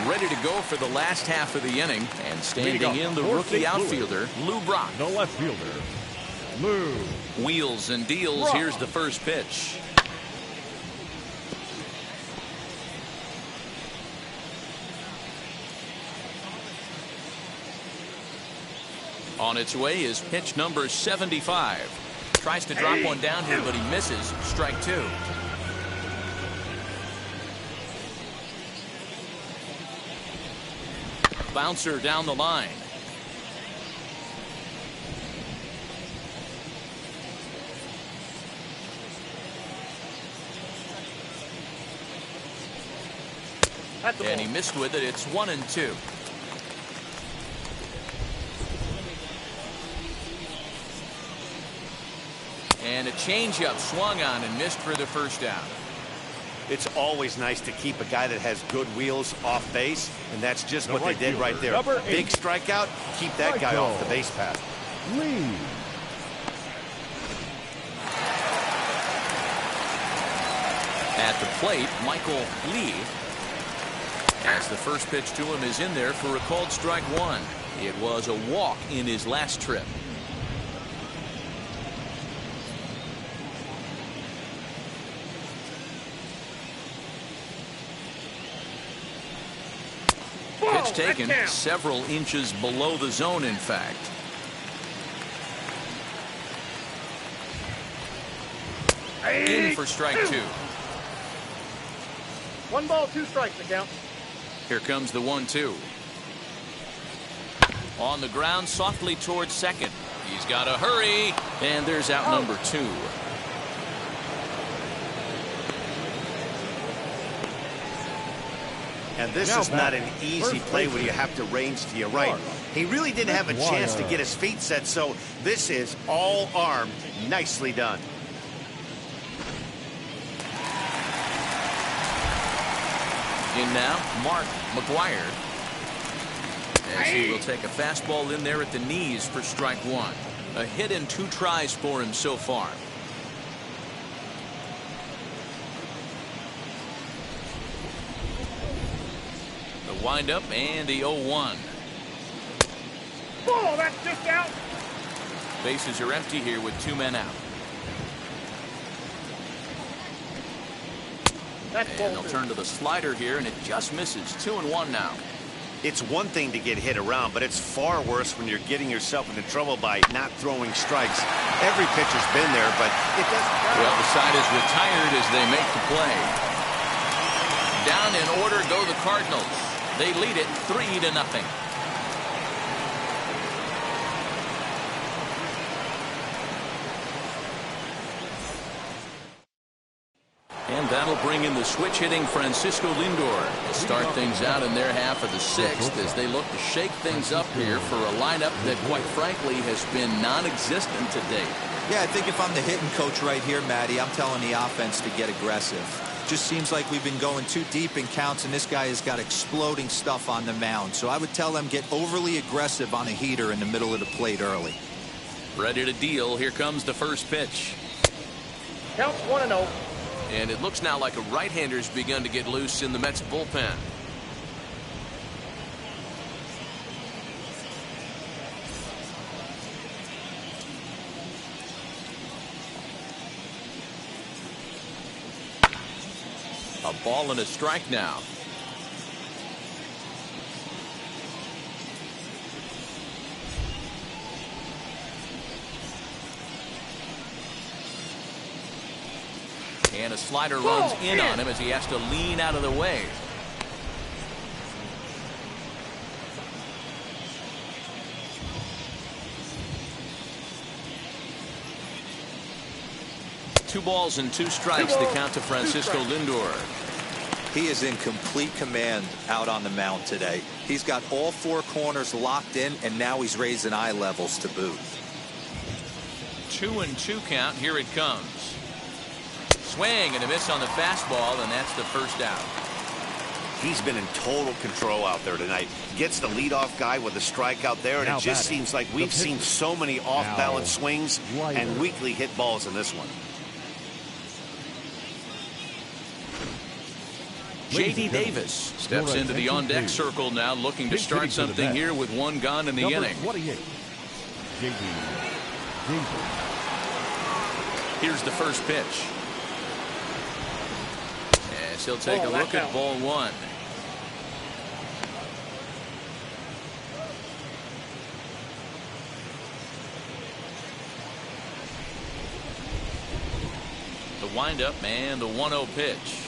Ready to go for the last half of the inning, and standing in the rookie outfielder, Lou Brock. The left fielder, Lou. Wheels and deals. Brock. Here's the first pitch. On its way is pitch number 75. Tries to drop one down here, but he misses. Strike 2. Bouncer down the line. And he missed with it. It's 1-2. And a changeup swung on and missed for the first down. It's always nice to keep a guy that has good wheels off base, and that's just what they did right there. Big strikeout, keep that guy off the base path. Lee. At the plate, Michael Lee. As the first pitch to him is in there for a called strike 1. It was a walk in his last trip. Pitch taken several inches below the zone, in fact. In for strike 2. 1 ball, 2 strikes, the count. Here comes the 1-2. On the ground, softly towards second. He's got to hurry. And there's out number 2. And this is not an easy play when you have to range to your right. He really didn't have a chance to get his feet set, so this is all arm. Nicely done. In now, Mark McGuire. As he will take a fastball in there at the knees for strike 1. A hit in 2 tries for him so far. The windup and the 0-1. Oh, that's just out. Bases are empty here with 2 men out. That's And they'll turn to the slider here, and it just misses. 2-1 now. It's one thing to get hit around, but it's far worse when you're getting yourself into trouble by not throwing strikes. Every pitcher's been there, but it doesn't matter. Well, the side is retired as they make the play. Down in order go the Cardinals. They lead it 3-0. And that'll bring in the switch-hitting Francisco Lindor to start things out in their half of the 6th as they look to shake things up here for a lineup that, quite frankly, has been non-existent to date. Yeah, I think if I'm the hitting coach right here, Matty, I'm telling the offense to get aggressive. Just seems like we've been going too deep in counts, and this guy has got exploding stuff on the mound. So I would tell them get overly aggressive on a heater in the middle of the plate early. Ready to deal. Here comes the first pitch. Counts 1-0. And it looks now like a right-hander's begun to get loose in the Mets bullpen. A ball and a strike now. And a slider runs in on him as he has to lean out of the way. Two balls and 2 strikes to count to Francisco Lindor. He is in complete command out on the mound today. He's got all 4 corners locked in, and now he's raising eye levels to boot. 2-2 count. Here it comes. Swing and a miss on the fastball, and that's the first out. He's been in total control out there tonight. Gets the leadoff guy with a strikeout there, and it just seems like we've seen so many off-balance swings and weakly hit balls in this one. J.D. Davis steps into the on-deck circle now, looking to start something here with 1 gone in the inning. 28. J.D. Davis. Here's the first pitch. As he'll take a look at ball 1. The windup and the 1-0 pitch.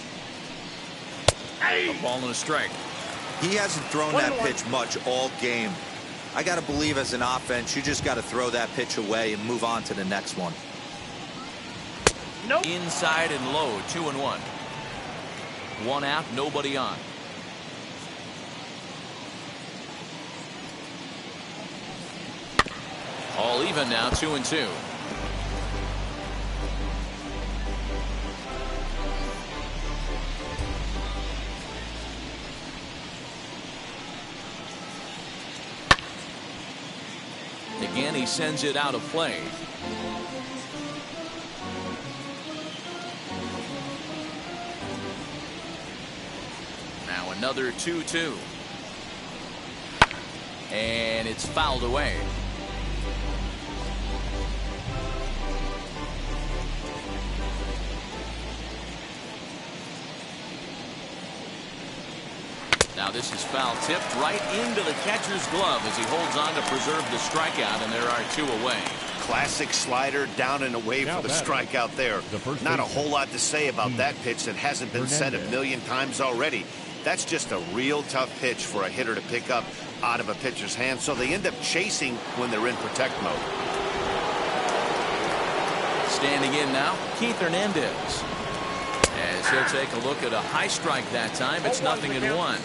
A ball and a strike. He hasn't thrown that pitch much all game. I got to believe as an offense, you just got to throw that pitch away and move on to the next one. Nope. Inside and low, 2-1. 1 out, nobody on. All even now, 2-2. Again, he sends it out of play. Now another 2-2. And it's fouled away. Now this is foul tipped right into the catcher's glove as he holds on to preserve the strikeout, and there are 2 away. Classic slider down and away for the strikeout there. Not a whole lot to say about that pitch that hasn't been said a million times already. That's just a real tough pitch for a hitter to pick up out of a pitcher's hand, so they end up chasing when they're in protect mode. Standing in now, Keith Hernandez. As he'll take a look at a high strike that time, it's 0-1.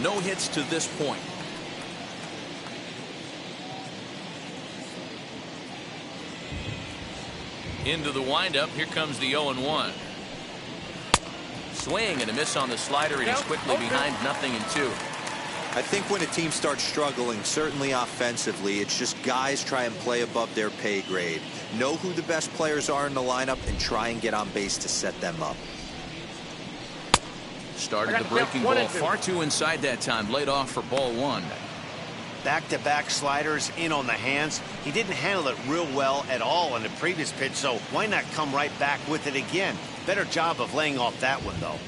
No hits to this point. Into the windup, here comes the 0-1. Swing and a miss on the slider, and he's quickly behind 0-2. I think when a team starts struggling, certainly offensively, it's just guys try and play above their pay grade. Know who the best players are in the lineup and try and get on base to set them up. Started the breaking ball far too inside that time. Laid off for ball 1. Back-to-back sliders in on the hands. He didn't handle it real well at all on the previous pitch, so why not come right back with it again? Better job of laying off that one, though.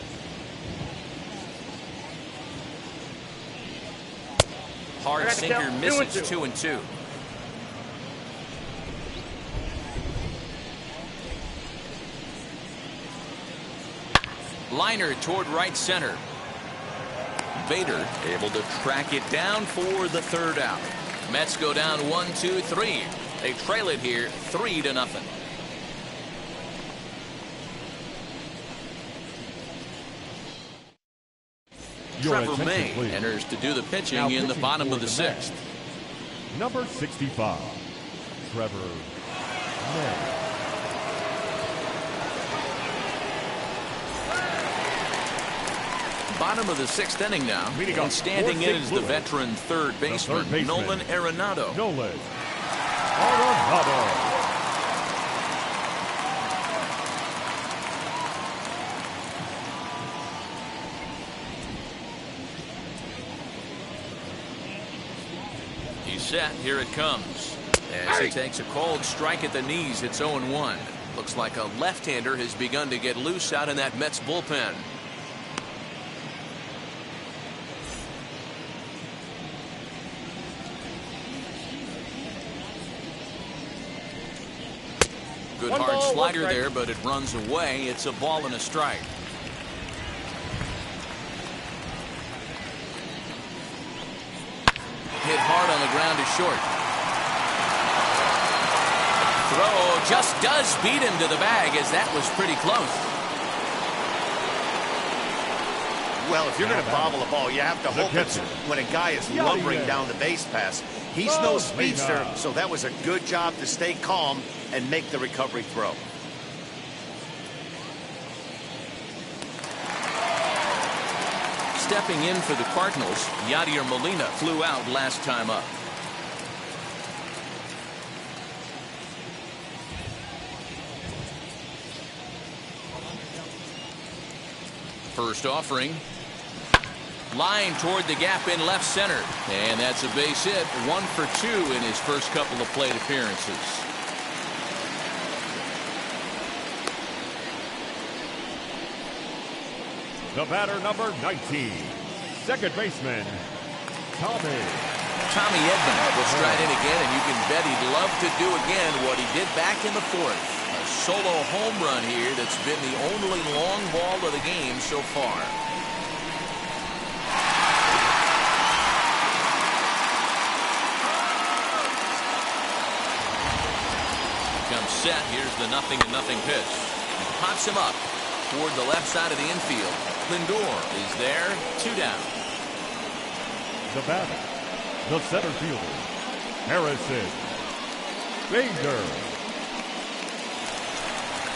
Hard sinker misses 2-2. Liner toward right center. Bader able to track it down for the third out. Mets go down 1-2-3. They trail it here 3-0. Trevor May enters to do the pitching in the bottom of the 6th. Number 65, Trevor May. Bottom of the 6th inning now. And standing in is the veteran third baseman, Nolan Arenado. Nolan Arenado. He's set. Here it comes. As he takes a cold strike at the knees, it's 0-1. Looks like a left-hander has begun to get loose out in that Mets bullpen. Good hard slider there, but it runs away. It's a ball and a strike. Hit hard on the ground to short. Throw just does beat him to the bag, as that was pretty close. Well, if you're going to bobble a ball, you have to hope it's when a guy is lumbering down the base pass. He's no speedster, so that was a good job to stay calm and make the recovery throw. Stepping in for the Cardinals, Yadier Molina flew out last time up. First offering. Line toward the gap in left center. And that's a base hit. 1 for 2 in his first couple of plate appearances. The batter, number 19, second baseman, Tommy Edman will stride in again, and you can bet he'd love to do again what he did back in the 4th. A solo home run here that's been the only long ball of the game so far. Comes set. Here's the 0-0 pitch. Pops him up toward the left side of the infield. Lindor is there, 2 down. The batter, the center fielder, Harrison Bader.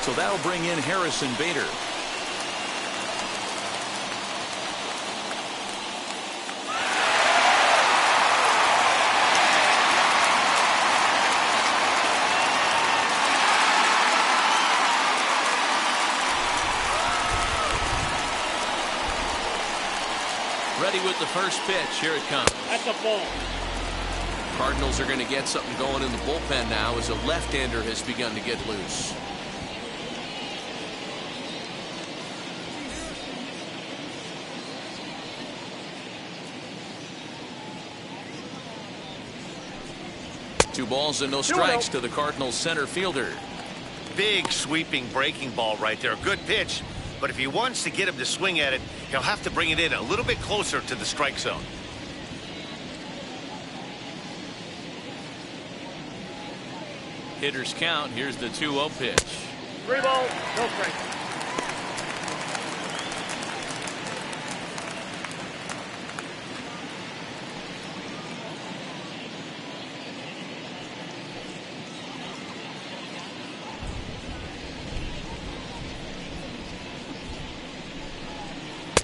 So that'll bring in Harrison Bader. Ready with the first pitch. Here it comes. That's a ball. Cardinals are going to get something going in the bullpen now as a left-hander has begun to get loose. 2 balls and no strikes to the Cardinals center fielder. Big sweeping breaking ball right there. Good pitch. But if he wants to get him to swing at it, he'll have to bring it in a little bit closer to the strike zone. Hitters count. Here's the 2-0 pitch. 3 balls, no strikes.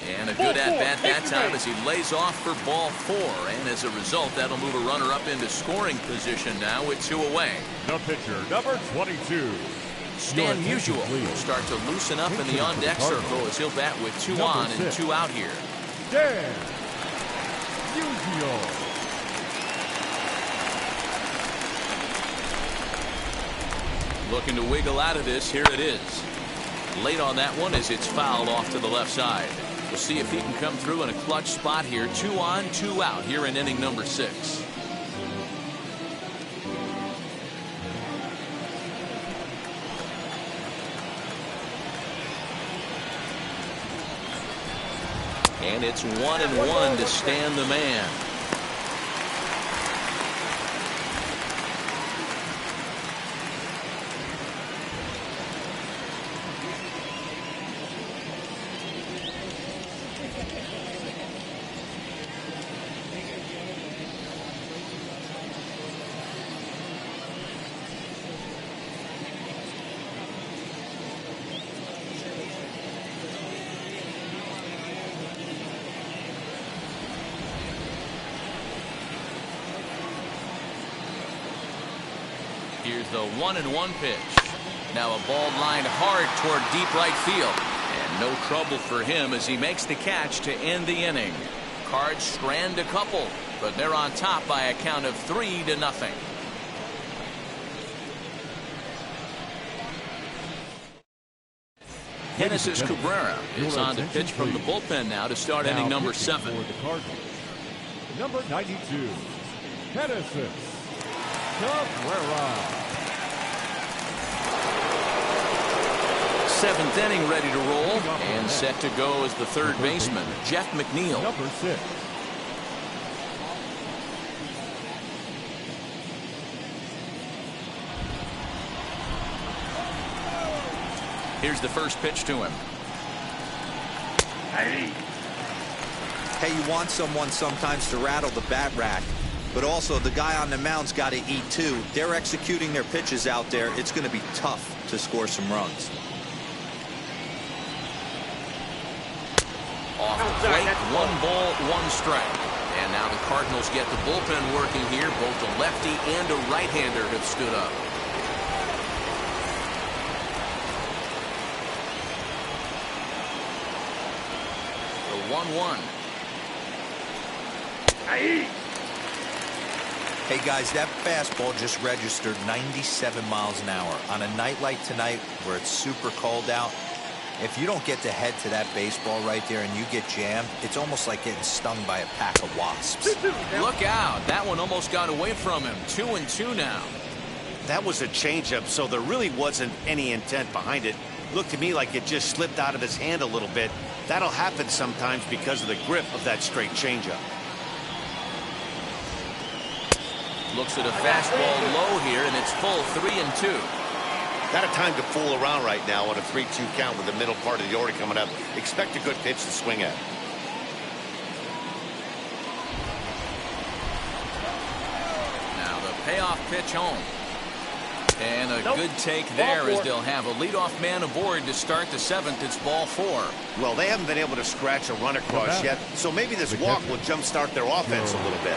And a good at-bat that time as he lays off for ball 4. And as a result, that'll move a runner up into scoring position now with 2 away. The pitcher, number 22. Stan Musial will start to loosen up in the on-deck circle as he'll bat with 2 on and 2 out here. Dan Musial. Looking to wiggle out of this. Here it is. Late on that one as it's fouled off to the left side. We'll see if he can come through in a clutch spot here. 2 on, 2 out here in inning number 6. And it's 1-1 to stand the man. Here's the 1-1 pitch. Now a ball lined hard toward deep right field. And no trouble for him as he makes the catch to end the inning. Cards strand a couple, but they're on top by a count of 3-0. Genesis Cabrera is on to pitch from the bullpen now to start inning number 7. Number 92, Genesis Cabrera. 7th inning ready to roll and set to go as the third baseman, Jeff McNeil. Number 6. Here's the first pitch to him. Hey, you want someone sometimes to rattle the bat rack, but also the guy on the mound's got to eat too. They're executing their pitches out there. It's going to be tough to score some runs. Off the plate, 1 ball, 1 strike. And now the Cardinals get the bullpen working here. Both a lefty and a right-hander have stood up. The 1-1. Hey guys, that fastball just registered 97 miles an hour. On a night like tonight where it's super cold out, if you don't get to head to that baseball right there and you get jammed, it's almost like getting stung by a pack of wasps. Look out. That one almost got away from him. 2-2 now. That was a changeup, so there really wasn't any intent behind it. Looked to me like it just slipped out of his hand a little bit. That'll happen sometimes because of the grip of that straight changeup. Looks at a fastball low here, and it's full 3-2. Not a time to fool around right now on a 3-2 count with the middle part of the order coming up. Expect a good pitch to swing at. Now the payoff pitch home. And a good take there as they'll have a leadoff man aboard to start the 7th. It's ball 4. Well, they haven't been able to scratch a run across yet, so maybe this walk will jumpstart their offense a little bit.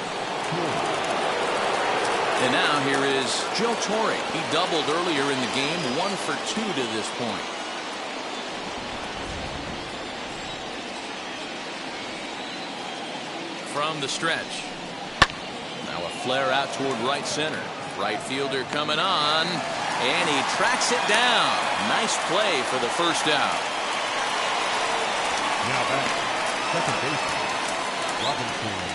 And now here is Joe Torre. He doubled earlier in the game, 1 for 2 to this point. From the stretch. Now a flare out toward right center. Right fielder coming on, and he tracks it down. Nice play for the first out. Now back, second baseman, Robinson.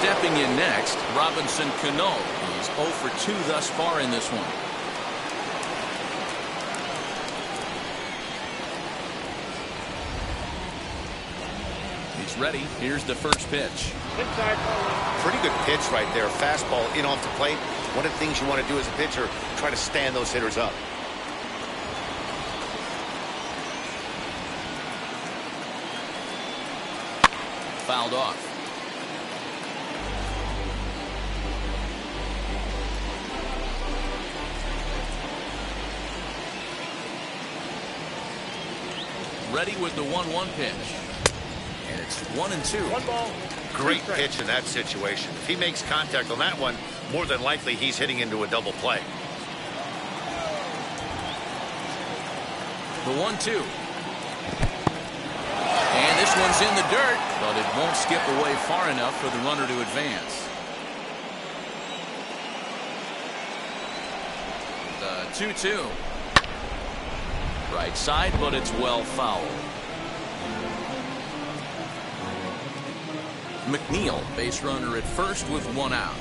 Stepping in next, Robinson Cano. He's 0 for 2 thus far in this one. He's ready. Here's the first pitch. Pretty good pitch right there. Fastball in off the plate. One of the things you want to do as a pitcher, try to stand those hitters up. Fouled off. Ready with the 1-1 pitch. And it's 1-2. 1 ball. Great pitch in that situation. If he makes contact on that one, more than likely he's hitting into a double play. The 1-2. And this one's in the dirt, but it won't skip away far enough for the runner to advance. The 2-2. Right side, but it's well fouled. McNeil, base runner at first with 1 out.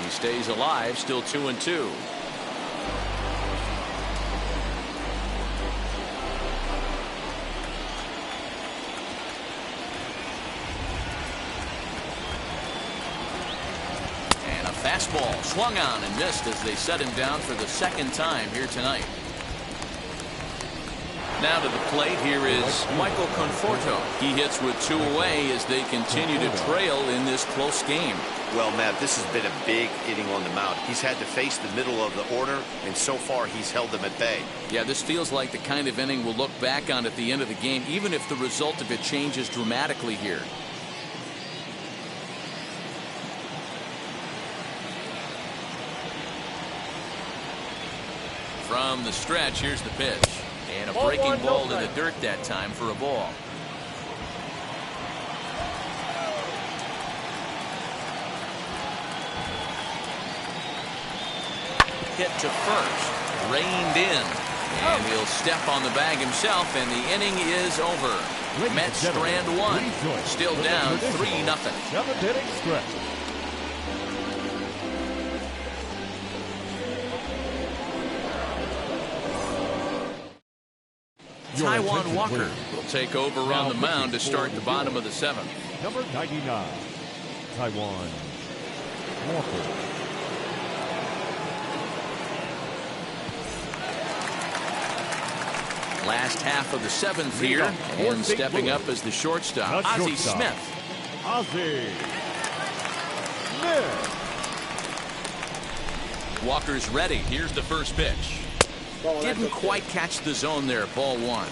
He stays alive, still 2-2. And a fastball swung on and missed as they set him down for the second time here tonight. Now to the plate, here is Michael Conforto. He hits with 2 away as they continue to trail in this close game. Well, Matt, this has been a big inning on the mound. He's had to face the middle of the order, and so far he's held them at bay. Yeah, this feels like the kind of inning we'll look back on at the end of the game, even if the result of it changes dramatically here. From the stretch, here's the pitch. And a breaking ball to the dirt that time for a ball. Hit to first. Reined in. And he'll step on the bag himself, and the inning is over. Mets strand 1. Still down 3-0. 7th-inning stretch. Taijuan Walker will take over on the mound to start the bottom of the 7th. Number 99, Taijuan Walker. Last half of the 7th here, and stepping up as the shortstop, Ozzie Smith. Ozzie Smith. Walker's ready. Here's the first pitch. Didn't quite catch the zone there. Ball 1.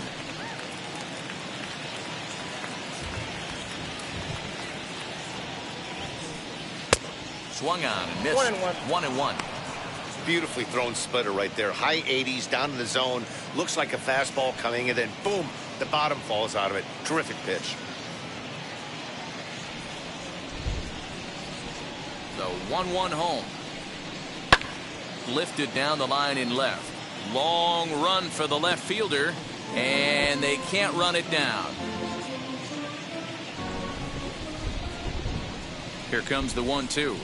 Swung on and missed. 1-1. Beautifully thrown splitter right there. High 80s down in the zone. Looks like a fastball coming, and then boom, the bottom falls out of it. Terrific pitch. The 1-1 home. Lifted down the line in left. Long run for the left fielder, and they can't run it down. Here comes the 1-2.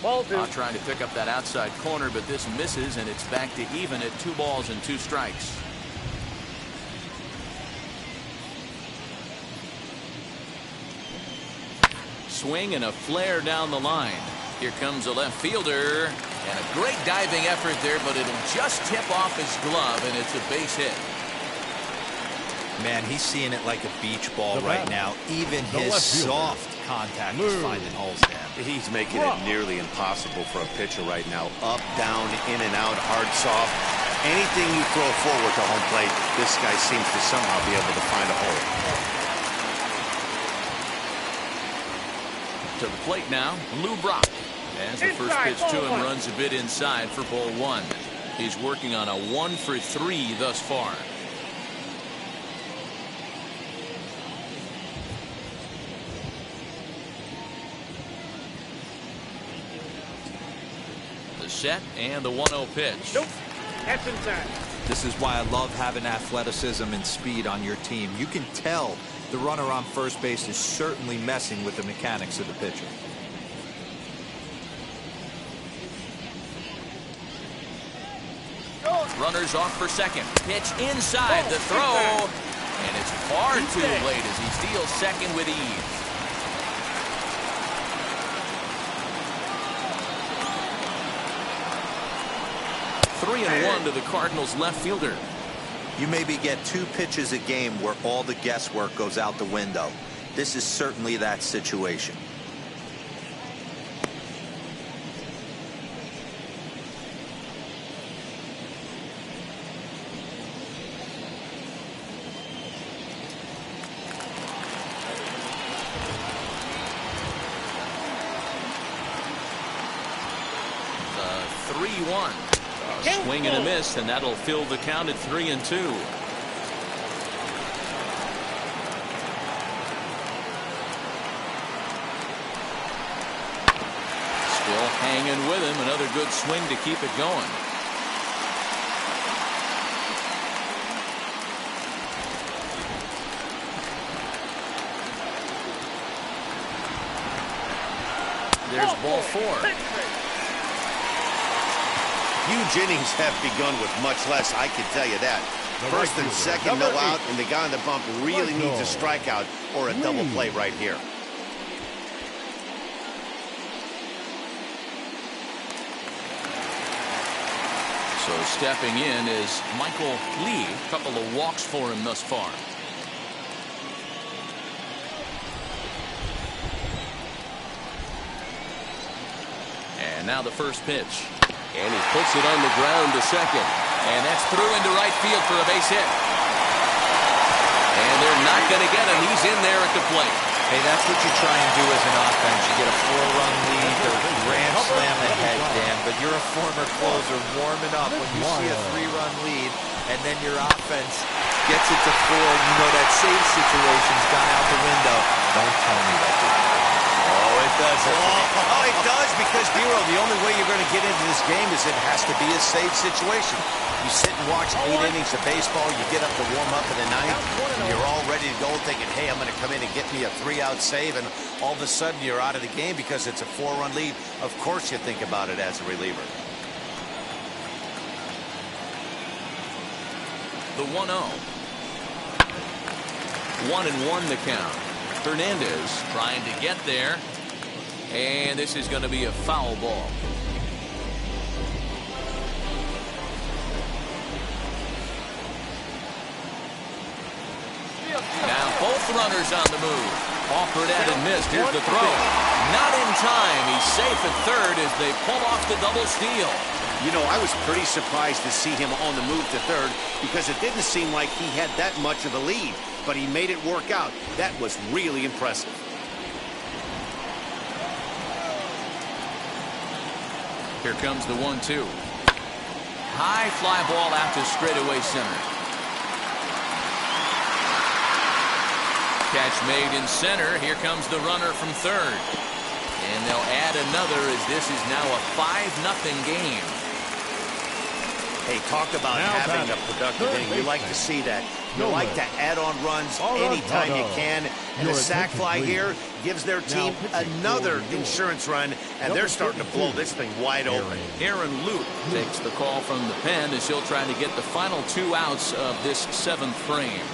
Ball 2. Trying to pick up that outside corner, but this misses, and it's back to even at 2 balls and 2 strikes. Swing and a flare down the line. Here comes a left fielder, and a great diving effort there, but it'll just tip off his glove, and it's a base hit. Man, he's seeing it like a beach ball right now. Even his soft contact is finding holes down. He's making it nearly impossible for a pitcher right now. Up, down, in and out, hard, soft. Anything you throw forward to home plate, this guy seems to somehow be able to find a hole. To the plate now, Lou Brock. As the first pitch to him runs a bit inside for ball 1. He's working on a 1 for 3 thus far. set and the 1-0 pitch. Nope. That's inside. This is why I love having athleticism and speed on your team. You can tell the runner on first base is certainly messing with the mechanics of the pitcher. Runners off for second. Pitch inside the throw. And it's far too late as he steals second with ease. 3-1 to the Cardinals left fielder. You maybe get 2 pitches a game where all the guesswork goes out the window. This is certainly that situation. The 3-1. Swing and a miss, and that'll fill the count at 3-2. Still hanging with him. Another good swing to keep it going. There's ball 4. Huge innings have begun with much less, I can tell you that. First and second, no out, and the guy on the bump really needs a strikeout or a double play right here. So stepping in is Michael Lee. A couple of walks for him thus far. And now the first pitch. And he puts it on the ground to second. And that's through into right field for a base hit. And they're not going to get him. He's in there at the plate. Hey, that's what you try and do as an offense. You get a 4-run lead or grand slam ahead, Dan. But you're a former closer warming up when you see a 3-run lead, and then your offense gets it to 4. You know that save situation's gone out the window. Don't tell me that. Oh, it does. Oh, it does, because, Dero, the only way you're going to get into this game is it has to be a safe situation. You sit and watch 8 innings of baseball, you get up to warm up in the 9th, and you're all ready to go thinking, hey, I'm going to come in and get me a 3-out save, and all of a sudden you're out of the game because it's a 4-run lead. Of course you think about it as a reliever. The 1-0. 1-1 the count. Hernandez trying to get there. And this is going to be a foul ball. Now both runners on the move. Offered at and missed. Here's the throw. Not in time. He's safe at third as they pull off the double steal. You know, I was pretty surprised to see him on the move to third because it didn't seem like he had that much of a lead, but he made it work out. That was really impressive. Here comes the 1-2. High fly ball out to straightaway center. Catch made in center. Here comes the runner from third. And they'll add another as this is now a 5-0 game. Hey, talk about having a productive inning. You like to see that. You like to add on runs anytime you can. And the sac fly here gives their team another insurance run, and they're starting to blow this thing wide open. Aaron Luke takes the call from the pen as he'll try to get the final 2 outs of this 7th frame.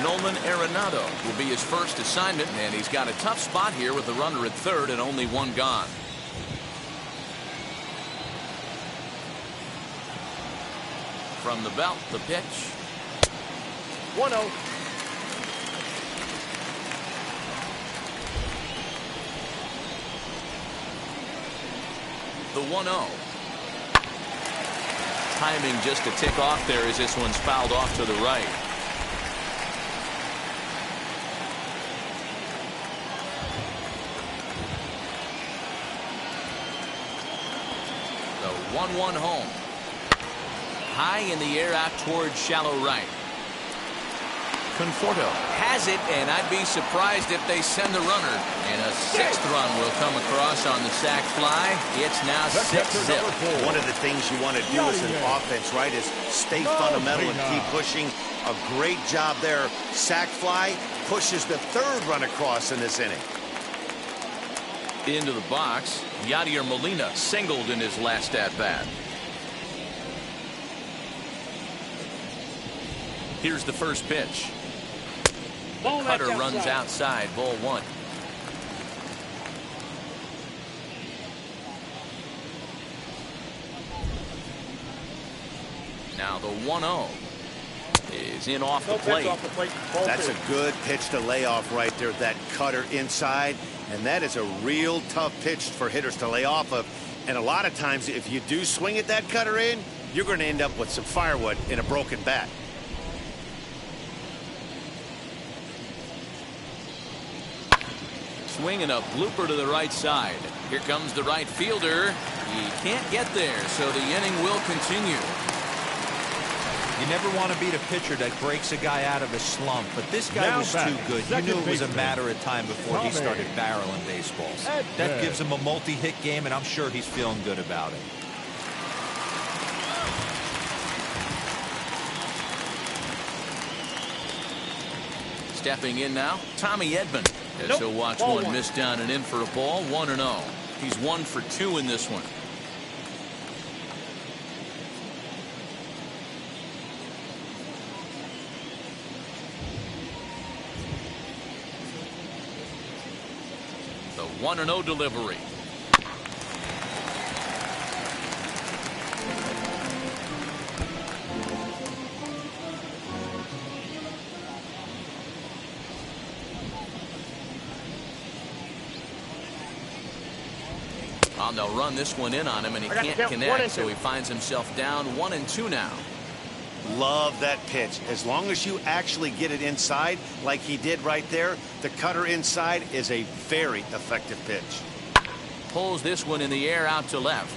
Nolan Arenado will be his first assignment, and he's got a tough spot here with the runner at third and only 1 gone. From the belt, the pitch. 1-0. The 1-0. Timing just a tick off there as this one's fouled off to the right. The 1-1 home. High in the air out towards shallow right. Conforto has it, and I'd be surprised if they send the runner. And a 6th run will come across on the sac fly. It's now 6-zip. One of the things you want to do as an offense, right, is stay fundamental and keep pushing. A great job there. Sac fly pushes the 3rd run across in this inning. Into the box, Yadier Molina singled in his last at-bat. Here's the first pitch. The cutter runs outside, ball 1. Now the 1-0 is in off the plate. That's a good pitch to lay off right there. That cutter inside, and that is a real tough pitch for hitters to lay off of. And a lot of times, if you do swing at that cutter in, you're going to end up with some firewood in a broken bat. Swinging a blooper to the right side. Here comes the right fielder. He can't get there, so the inning will continue. You never want to beat a pitcher that breaks a guy out of a slump, but this guy was too good. You knew it was a matter of time before he started barreling baseballs. That gives him a multi-hit game, and I'm sure he's feeling good about it. Stepping in now, Tommy Edman. As he'll watch one miss down and in for a ball. 1-0. He's 1 for 2 in this one. The 1-0 delivery. They'll run this one in on him, and he can't connect, so he finds himself down 1-2 now. Love that pitch. As long as you actually get it inside like he did right there, the cutter inside is a very effective pitch. Pulls this one in the air out to left.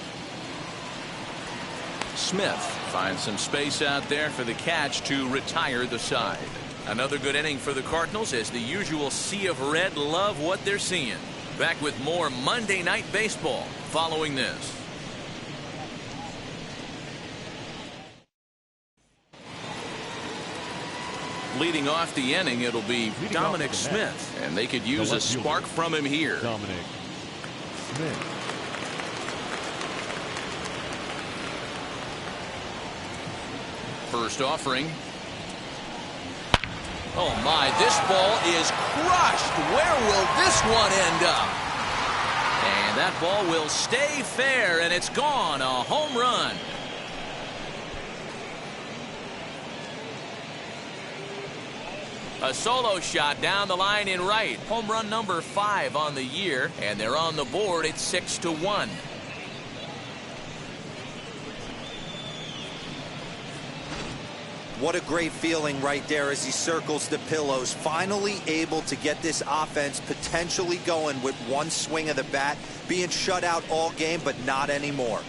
Smith finds some space out there for the catch to retire the side. Another good inning for the Cardinals as the usual sea of red love what they're seeing. Back with more Monday Night Baseball following this. Leading off the inning, it'll be Dominic Smith, and they could use a spark from him here. Dominic Smith. First offering. Oh my, this ball is crushed. Where will this one end up? And that ball will stay fair, and it's gone. A home run. A solo shot down the line in right. Home run number 5 on the year, and they're on the board at 6-1. What a great feeling right there as he circles the pillows. Finally able to get this offense potentially going with one swing of the bat. Being shut out all game, but not anymore.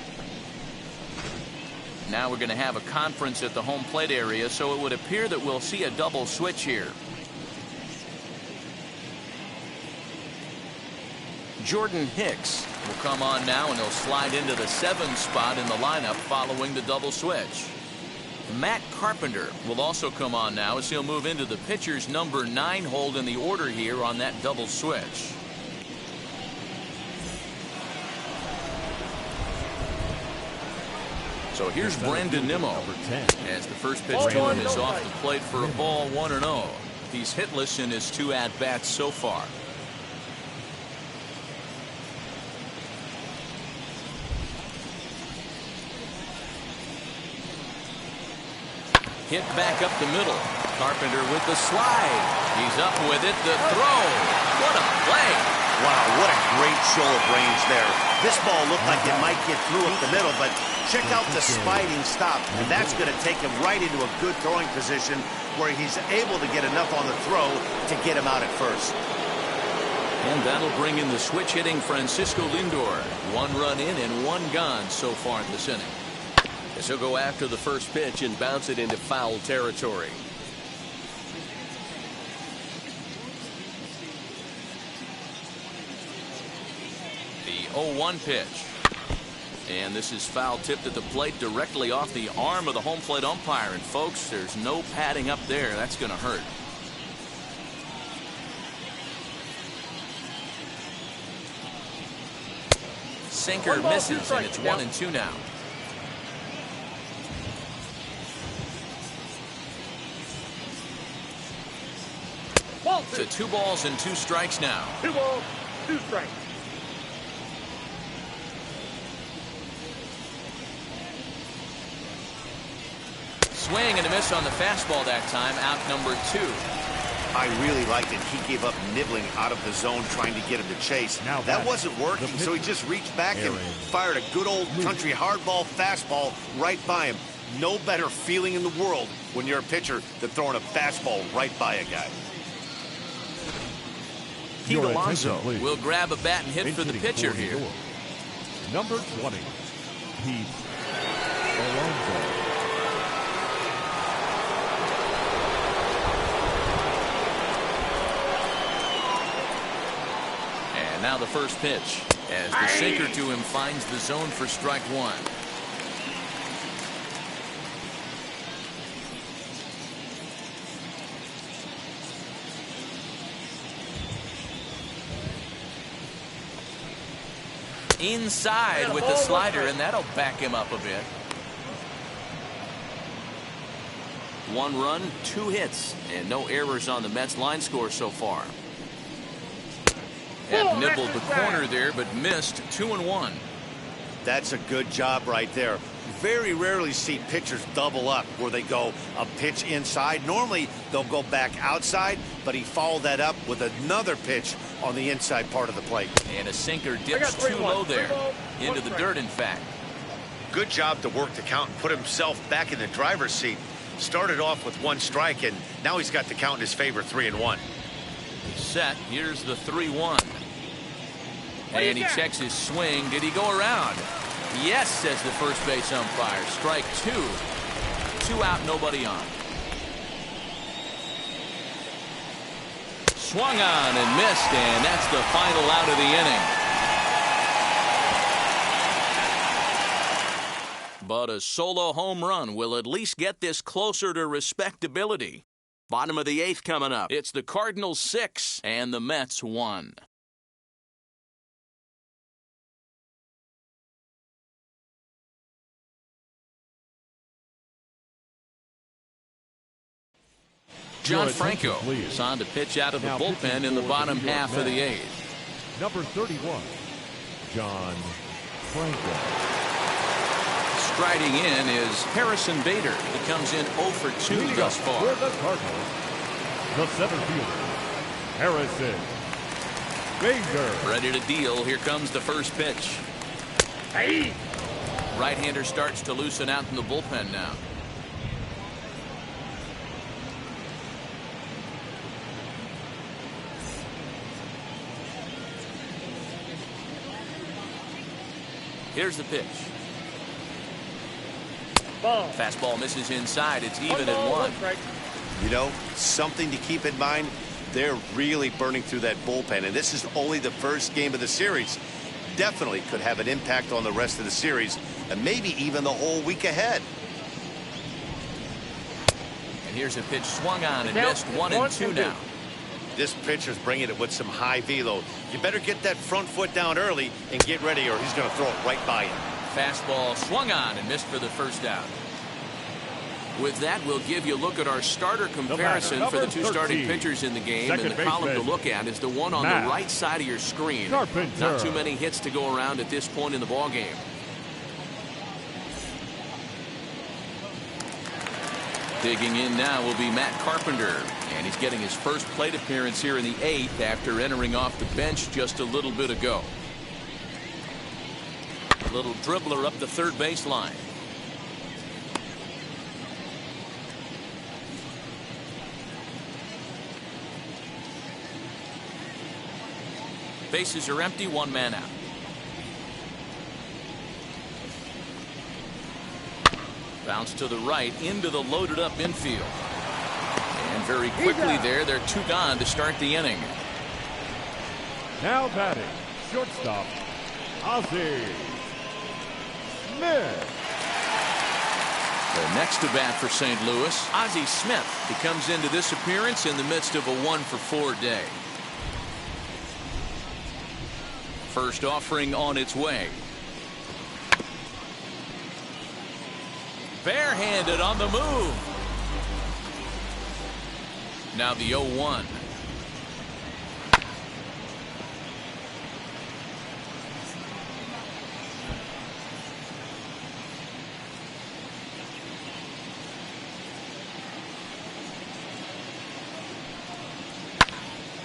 Now we're going to have a conference at the home plate area, so it would appear that we'll see a double switch here. Jordan Hicks will come on now, and he'll slide into the 7th spot in the lineup following the double switch. Matt Carpenter will also come on now as he'll move into the pitcher's number 9 hold in the order here on that double switch. So here's Brandon Nemo as the first pitch to him is off the plate for a ball. 1-0. He's hitless in his 2 at-bats so far. Hit back up the middle. Carpenter with the slide. He's up with it. The throw. What a play. Wow, what a great show of range there. This ball looked like it might get through up the middle, but check out the sliding stop. And that's going to take him right into a good throwing position where he's able to get enough on the throw to get him out at first. And that'll bring in the switch hitting Francisco Lindor. 1 run in and 1 gone so far this inning. As he'll go after the first pitch and bounce it into foul territory. 0-1 pitch. And this is foul tipped at the plate directly off the arm of the home plate umpire. And folks, there's no padding up there. That's going to hurt. Sinker misses, and it's 1-2 now. To 2 balls and 2 strikes now. 2 balls, 2 strikes. Swing and a miss on the fastball that time. Out number 2. I really liked it. He gave up nibbling out of the zone trying to get him to chase. Now that wasn't working, so he just reached back and fired a good old country hardball fastball right by him. No better feeling in the world when you're a pitcher than throwing a fastball right by a guy. Pete Alonso will grab a bat and hit for the pitcher here. Number 20, Pete Alonso. And now the first pitch as the sinker to him finds the zone for strike 1. Inside with the slider, and that'll back him up a bit. 1 run, 2 hits, and no errors on the Mets line score so far. Had nibbled the corner there, but missed. 2-1. That's a good job right there. Very rarely see pitchers double up where they go a pitch inside. Normally they'll go back outside, but he followed that up with another pitch on the inside part of the plate. And a sinker dips too low there. Into the dirt, in fact. Good job to work the count and put himself back in the driver's seat. Started off with 1 strike, and now he's got the count in his favor, 3-1. Set. Here's the 3-1. And he checks his swing. Did he go around? Yes, says the first base umpire. Strike 2. 2 out, nobody on. Swung on and missed, and that's the final out of the inning. But a solo home run will at least get this closer to respectability. Bottom of the 8th coming up. It's the Cardinals 6 and the Mets 1. John Franco is on to pitch out of the bullpen in the bottom half of the 8th. Number 31, John Franco. Striding in is Harrison Bader. He comes in 0 for 2 thus far. For the Cardinals, the center fielder, Harrison Bader. Ready to deal. Here comes the first pitch. Hey! Right-hander starts to loosen out in the bullpen now. Here's the pitch. Ball. Fastball misses inside. It's even at 1. You know, something to keep in mind, they're really burning through that bullpen, and this is only the first game of the series. Definitely could have an impact on the rest of the series, and maybe even the whole week ahead. And here's a pitch swung on and missed. 1-2 now. This pitcher's bringing it with some high velo. You better get that front foot down early and get ready, or he's going to throw it right by you. Fastball swung on and missed for the first out. With that, we'll give you a look at our starter comparison for the 2 starting pitchers in the game. And the column to look at is the one on the right side of your screen. Carpenter. Not too many hits to go around at this point in the ballgame. Digging in now will be Matt Carpenter. And he's getting his first plate appearance here in the 8th after entering off the bench just a little bit ago. A little dribbler up the third baseline. Bases are empty, 1 man out. Bounce to the right into the loaded up infield. And very quickly there, they're 2 gone to start the inning. Now batting, shortstop, Ozzie Smith. The next to bat for St. Louis, Ozzie Smith. He comes into this appearance in the midst of a 1-for-4 day. First offering on its way. Barehanded on the move. Now the 0-1.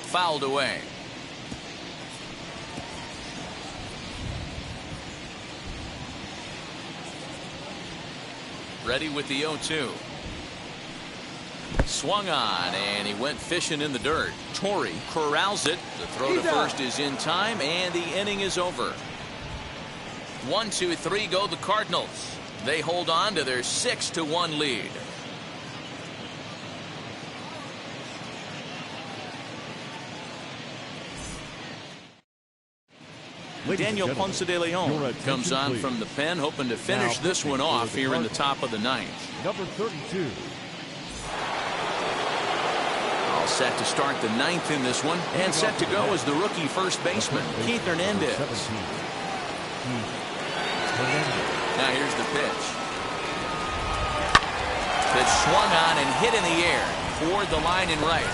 Fouled away. Ready with the 0-2. Swung on, and he went fishing in the dirt. Torrey corrals it. The throw to first is in time, and the inning is over. 1, 2, 3 go the Cardinals. They hold on to their 6-1 lead. Daniel Ponce de Leon comes on from the pen, hoping to finish this one off here in the top of the ninth. Number 32. All set to start the ninth in this one, and set to go is the rookie first baseman, Keith Hernandez. Now here's the pitch. Pitch swung on and hit in the air toward the line and right.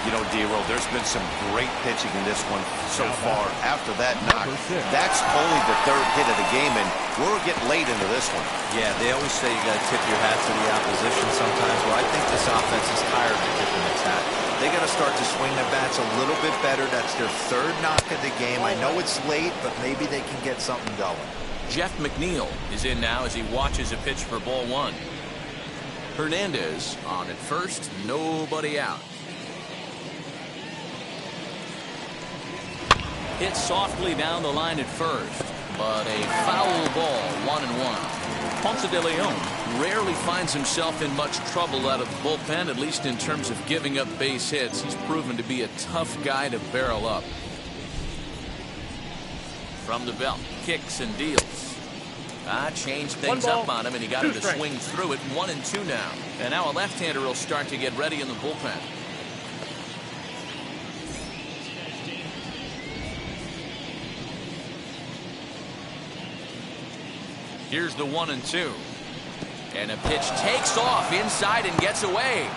You know, D-Roll, there's been some great pitching in this one so far. After that knock, that's only the third hit of the game, and we're getting late into this one. Yeah, they always say you got to tip your hat to the opposition sometimes. Well, I think this offense is tired of tipping its hat. They got to start to swing the bats a little bit better. That's their third knock of the game. I know it's late, but maybe they can get something going. Jeff McNeil is in now as he watches a pitch for ball one. Hernandez on at first, nobody out. Hit softly down the line at first, but a foul ball, 1-1. Ponce de Leon rarely finds himself in much trouble out of the bullpen, at least in terms of giving up base hits. He's proven to be a tough guy to barrel up. From the belt, kicks and deals. Changed things up on him, and he got him to swing through it. 1-2 now. And now a left-hander will start to get ready in the bullpen. Here's the 1-2. And a pitch takes off inside and gets away.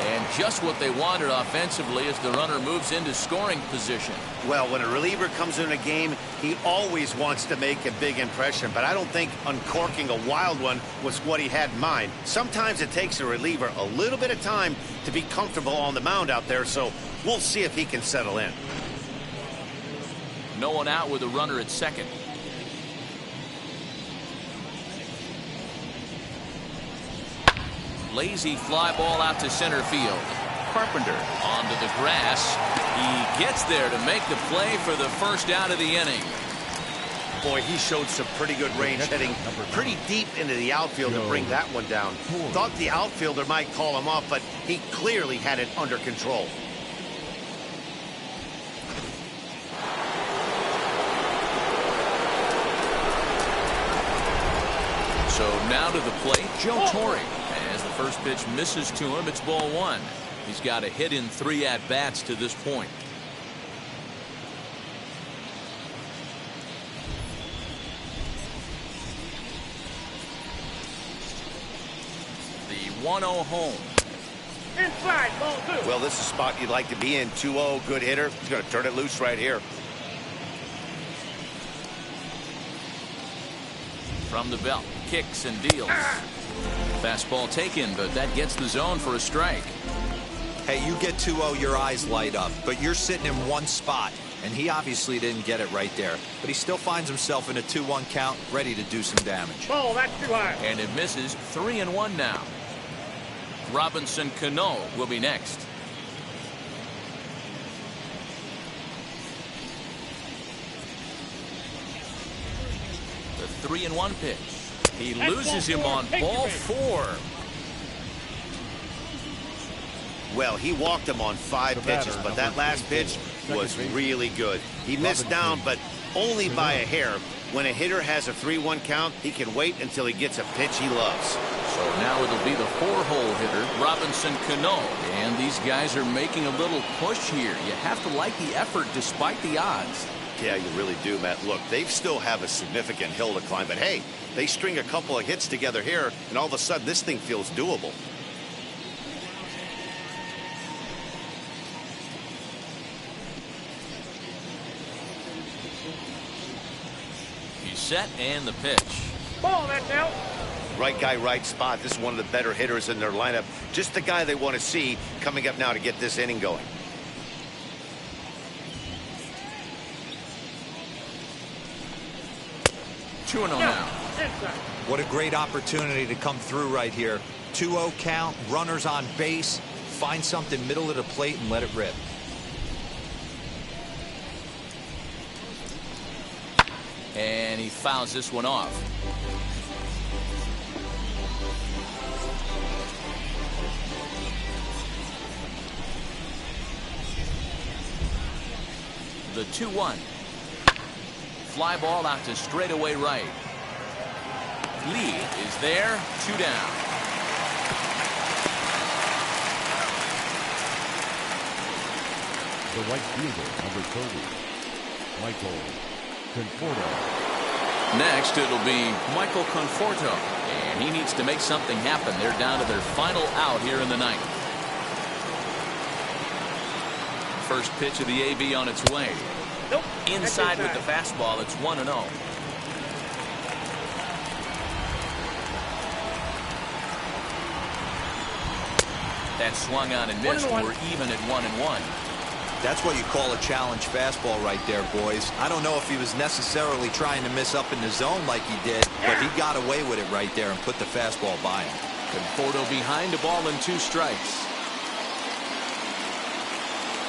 And just what they wanted offensively as the runner moves into scoring position. Well, when a reliever comes in a game, he always wants to make a big impression, but I don't think uncorking a wild one was what he had in mind. Sometimes it takes a reliever a little bit of time to be comfortable on the mound out there, so we'll see if he can settle in. No one out with a runner at second. Lazy fly ball out to center field. Carpenter onto the grass. He gets there to make the play for the first out of the inning. Boy, he showed some pretty good range, heading pretty deep into the outfield to bring that one down. Thought the outfielder might call him off, but he clearly had it under control. So now to the plate, Joe Torrey. As the first pitch misses to him, it's ball one. He's got a hit in 3 at-bats to this point. The 1-0 home. Inside, ball 2. Well, this is a spot you'd like to be in. 2-0, good hitter. He's going to turn it loose right here. From the belt, kicks and deals. Fastball taken, but that gets the zone for a strike. Hey, you get 2-0, your eyes light up, but you're sitting in one spot, and he obviously didn't get it right there. But he still finds himself in a 2-1 count, ready to do some damage. Ball, that's too high. And it misses. 3-1 now. Robinson Cano will be next. The 3-1 pitch. He loses him on ball 4. Well, he walked him on 5 pitches, but that last pitch was really good. He missed down, but only by a hair. When a hitter has a 3-1 count, he can wait until he gets a pitch he loves. So now it'll be the 4-hole hitter, Robinson Cano. And these guys are making a little push here. You have to like the effort despite the odds. Yeah, you really do, Matt. Look, they still have a significant hill to climb, but hey, they string a couple of hits together here, and all of a sudden this thing feels doable. He's set and the pitch. Ball, that's out. Right guy, right spot. This is one of the better hitters in their lineup. Just the guy they want to see coming up now to get this inning going. Two and 0 now. Inside. What a great opportunity to come through right here. 2-0 count, runners on base. Find something middle of the plate and let it rip. And he fouls this one off. The 2-1. Fly ball out to straightaway right. Lee is there, 2 down. The right fielder, number 30, Michael Conforto. Next, it'll be Michael Conforto. And he needs to make something happen. They're down to their final out here in the ninth. First pitch of the AB on its way. Nope. Inside with the fastball. It's 1-0. That swung on and missed. We're even at 1-1. That's what you call a challenge fastball right there, boys. I don't know if he was necessarily trying to miss up in the zone like he did, but he got away with it right there and put the fastball by him. Conforto behind, a ball and 2 strikes.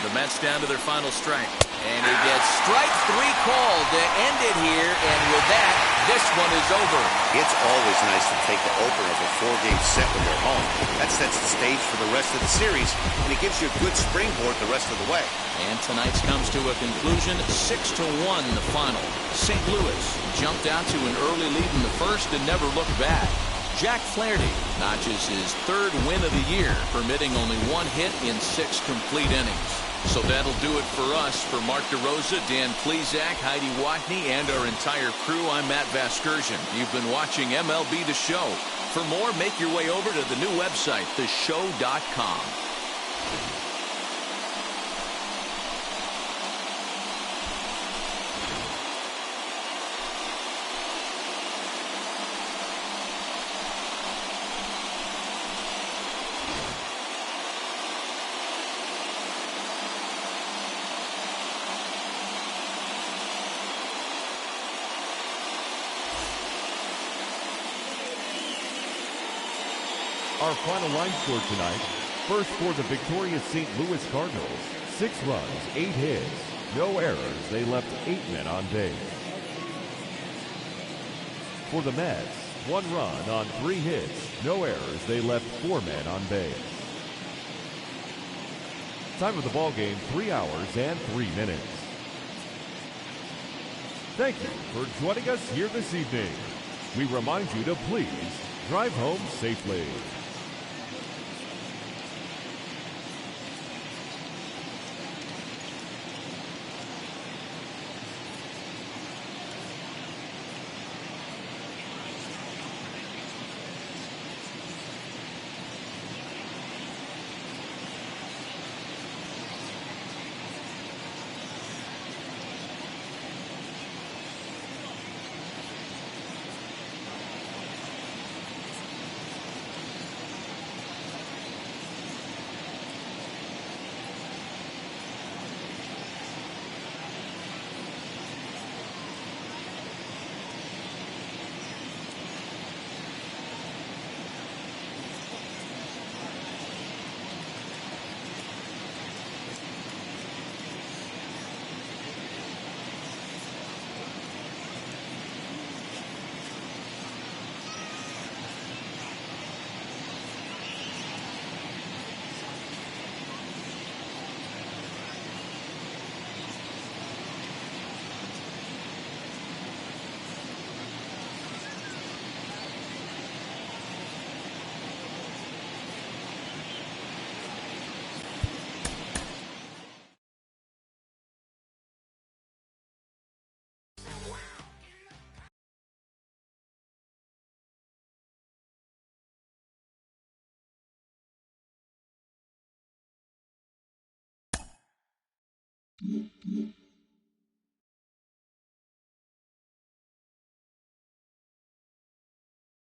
The Mets down to their final strike. And he gets strike 3 called to end it here. And with that, this one is over. It's always nice to take the opener of a 4-game set when you're home. That sets the stage for the rest of the series, and it gives you a good springboard the rest of the way. And tonight's comes to a conclusion, 6-1 the final. St. Louis jumped out to an early lead in the first and never looked back. Jack Flaherty notches his 3rd win of the year, permitting only 1 hit in 6 complete innings. So that'll do it for us. For Mark DeRosa, Dan Plesac, Heidi Watney, and our entire crew, I'm Matt Vasgersian. You've been watching MLB The Show. For more, make your way over to the new website, theshow.com. Our final line score tonight. First for the victorious St. Louis Cardinals. 6 runs, 8 hits, no errors. They left 8 men on base. For the Mets, 1 run on 3 hits, no errors. They left 4 men on base. Time of the ball game, 3 hours and 3 minutes. Thank you for joining us here this evening. We remind you to please drive home safely. 2.